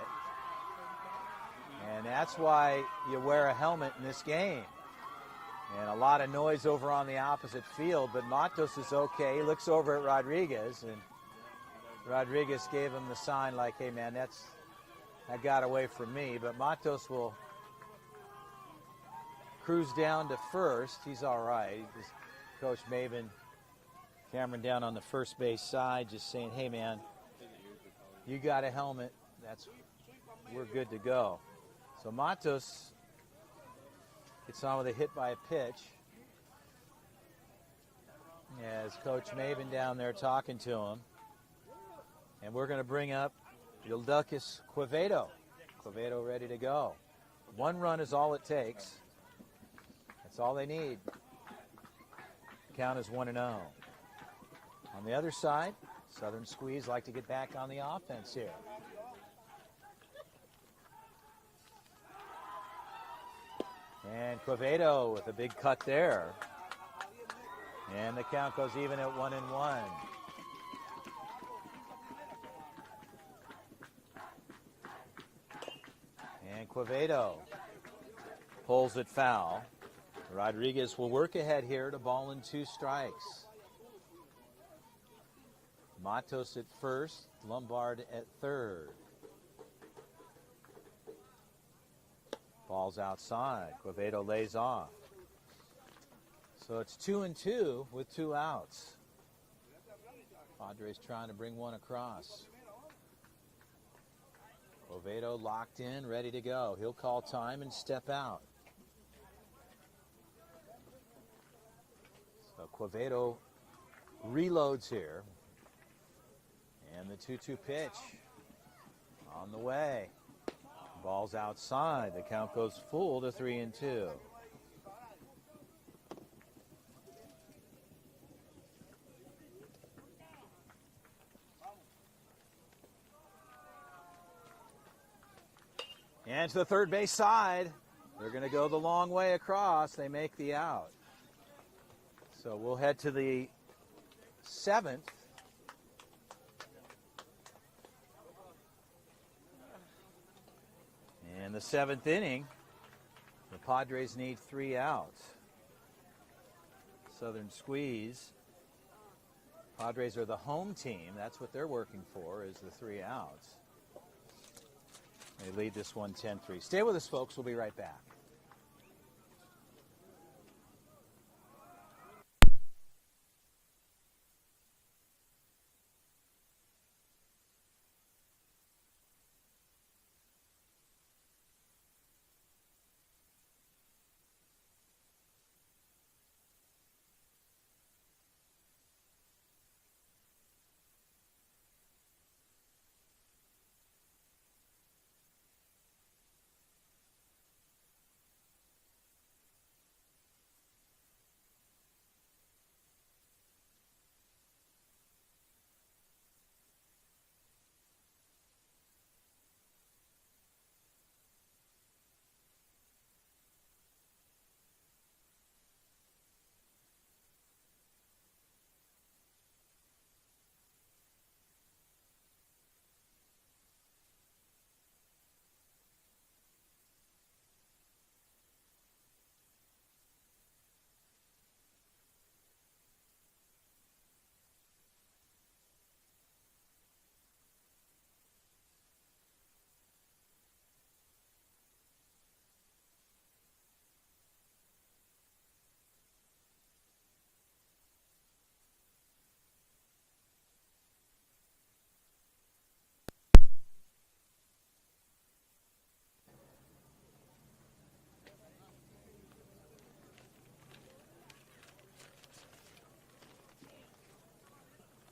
And that's why you wear a helmet in this game. And a lot of noise over on the opposite field, but Matos is okay. He looks over at Rodriguez, and Rodriguez gave him the sign like, hey man, that got away from me. But Matos will cruise down to first. He's all right. Just Coach Maven, Cameron down on the first base side, just saying, hey man, you got a helmet. We're good to go. So Matos gets on with a hit by a pitch. As Coach Maven down there talking to him. And we're going to bring up Ildukis Quevedo. Quevedo ready to go. 1 run is all it takes. That's all they need. count is 1-0. On the other side, Southern Squeeze like to get back on the offense here. And Quevedo with a big cut there. And the count goes even at 1-1. And Quevedo pulls it foul. Rodriguez will work ahead here to ball in 2 strikes. Matos at first, Lombard at third. Ball's outside. Quevedo lays off. So it's 2-2 with 2 outs. Padres trying to bring one across. Quevedo locked in, ready to go. He'll call time and step out. So Quevedo reloads here. And the 2-2 pitch on the way. Ball's outside. The count goes full to 3-2. And to the third base side. They're going to go the long way across. They make the out. So we'll head to the 7th. In the 7th inning, the Padres need 3 outs. Southern Squeeze. Padres are the home team. That's what they're working for, is the 3 outs. They lead this one 10-3. Stay with us, folks. We'll be right back.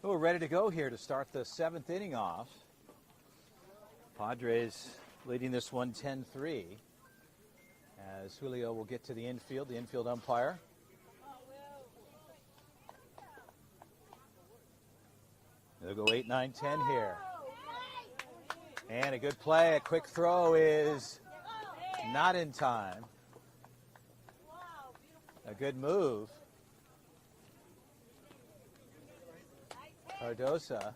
We're ready to go here to start the 7th inning off. Padres leading this one 10-3. As Julio will get to the infield umpire. They'll go 8, 9, 10 here. And a good play. A quick throw is not in time. A good move. Cardosa.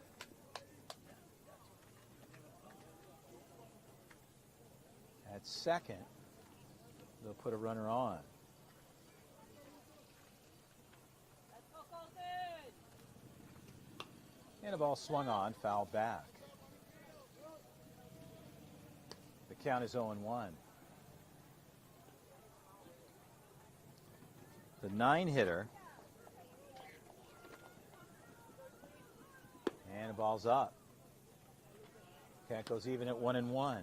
At second, they'll put a runner on. And a ball swung on, fouled back. The count is 0-1. The 9-hitter. And the ball's up. Count goes even at 1-1.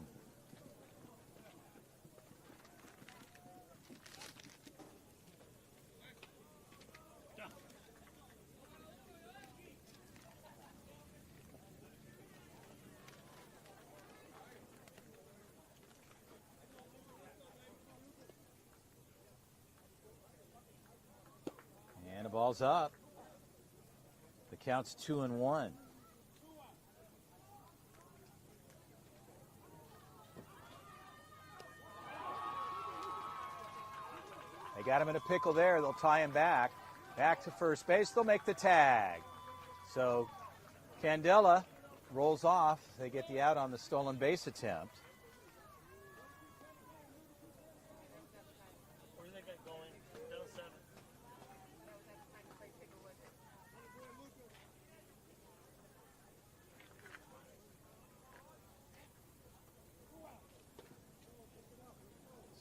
Ball's up. The count's 2-1. They got him in a pickle there. They'll tie him back. Back to first base. They'll make the tag. So Candela rolls off. They get the out on the stolen base attempt. Where's that guy going? Middle 7.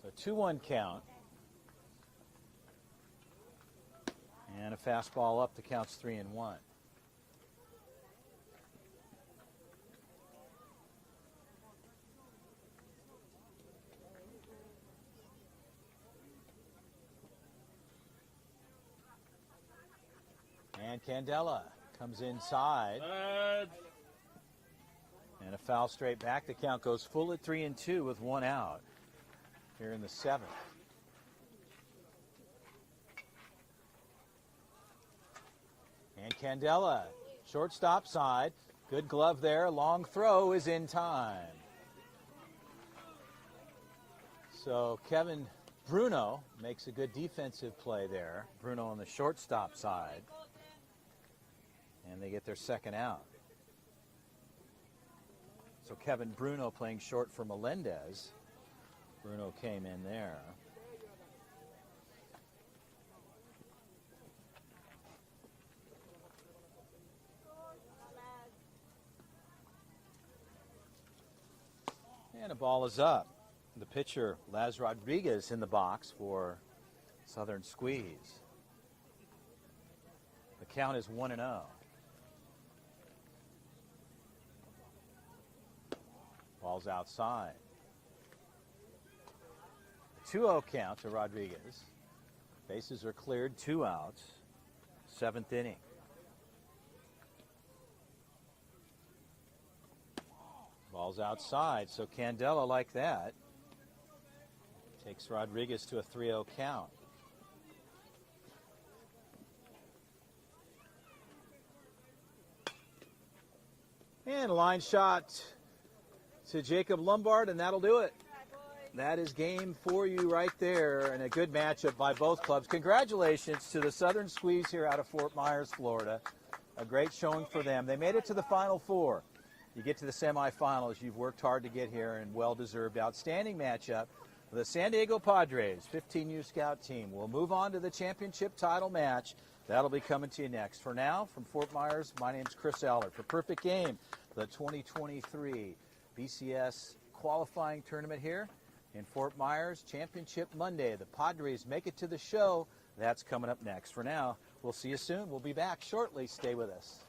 So 2-1 count. And a fastball up. The count's 3-1. And Candela comes inside. And a foul straight back. The count goes full at 3-2 with one out here in the 7th. And Candela, shortstop side. Good glove there. Long throw is in time. So Kevin Bruno makes a good defensive play there. Bruno on the shortstop side. And they get their second out. So Kevin Bruno playing short for Melendez. Bruno came in there. And the ball is up. The pitcher, Laz Rodriguez, in the box for Southern Squeeze. The count is 1-0. Ball's outside. 2-0 count to Rodriguez. Bases are cleared, 2 outs. 7th inning. Ball's outside, so Candela, like that, takes Rodriguez to a 3-0 count. And a line shot to Jacob Lombard, and that'll do it. That is game for you right there, and a good matchup by both clubs. Congratulations to the Southern Squeeze here out of Fort Myers, Florida. A great showing for them. They made it to the Final Four. You get to the semifinals. You've worked hard to get here, and well-deserved. Outstanding matchup. The San Diego Padres 15U Scout team will move on to the championship title match. That'll be coming to you next. For now, from Fort Myers, my name's Chris Eller. For Perfect Game, the 2023 BCS qualifying tournament here in Fort Myers. Championship Monday. The Padres make it to the show. That's coming up next. For now, we'll see you soon. We'll be back shortly. Stay with us.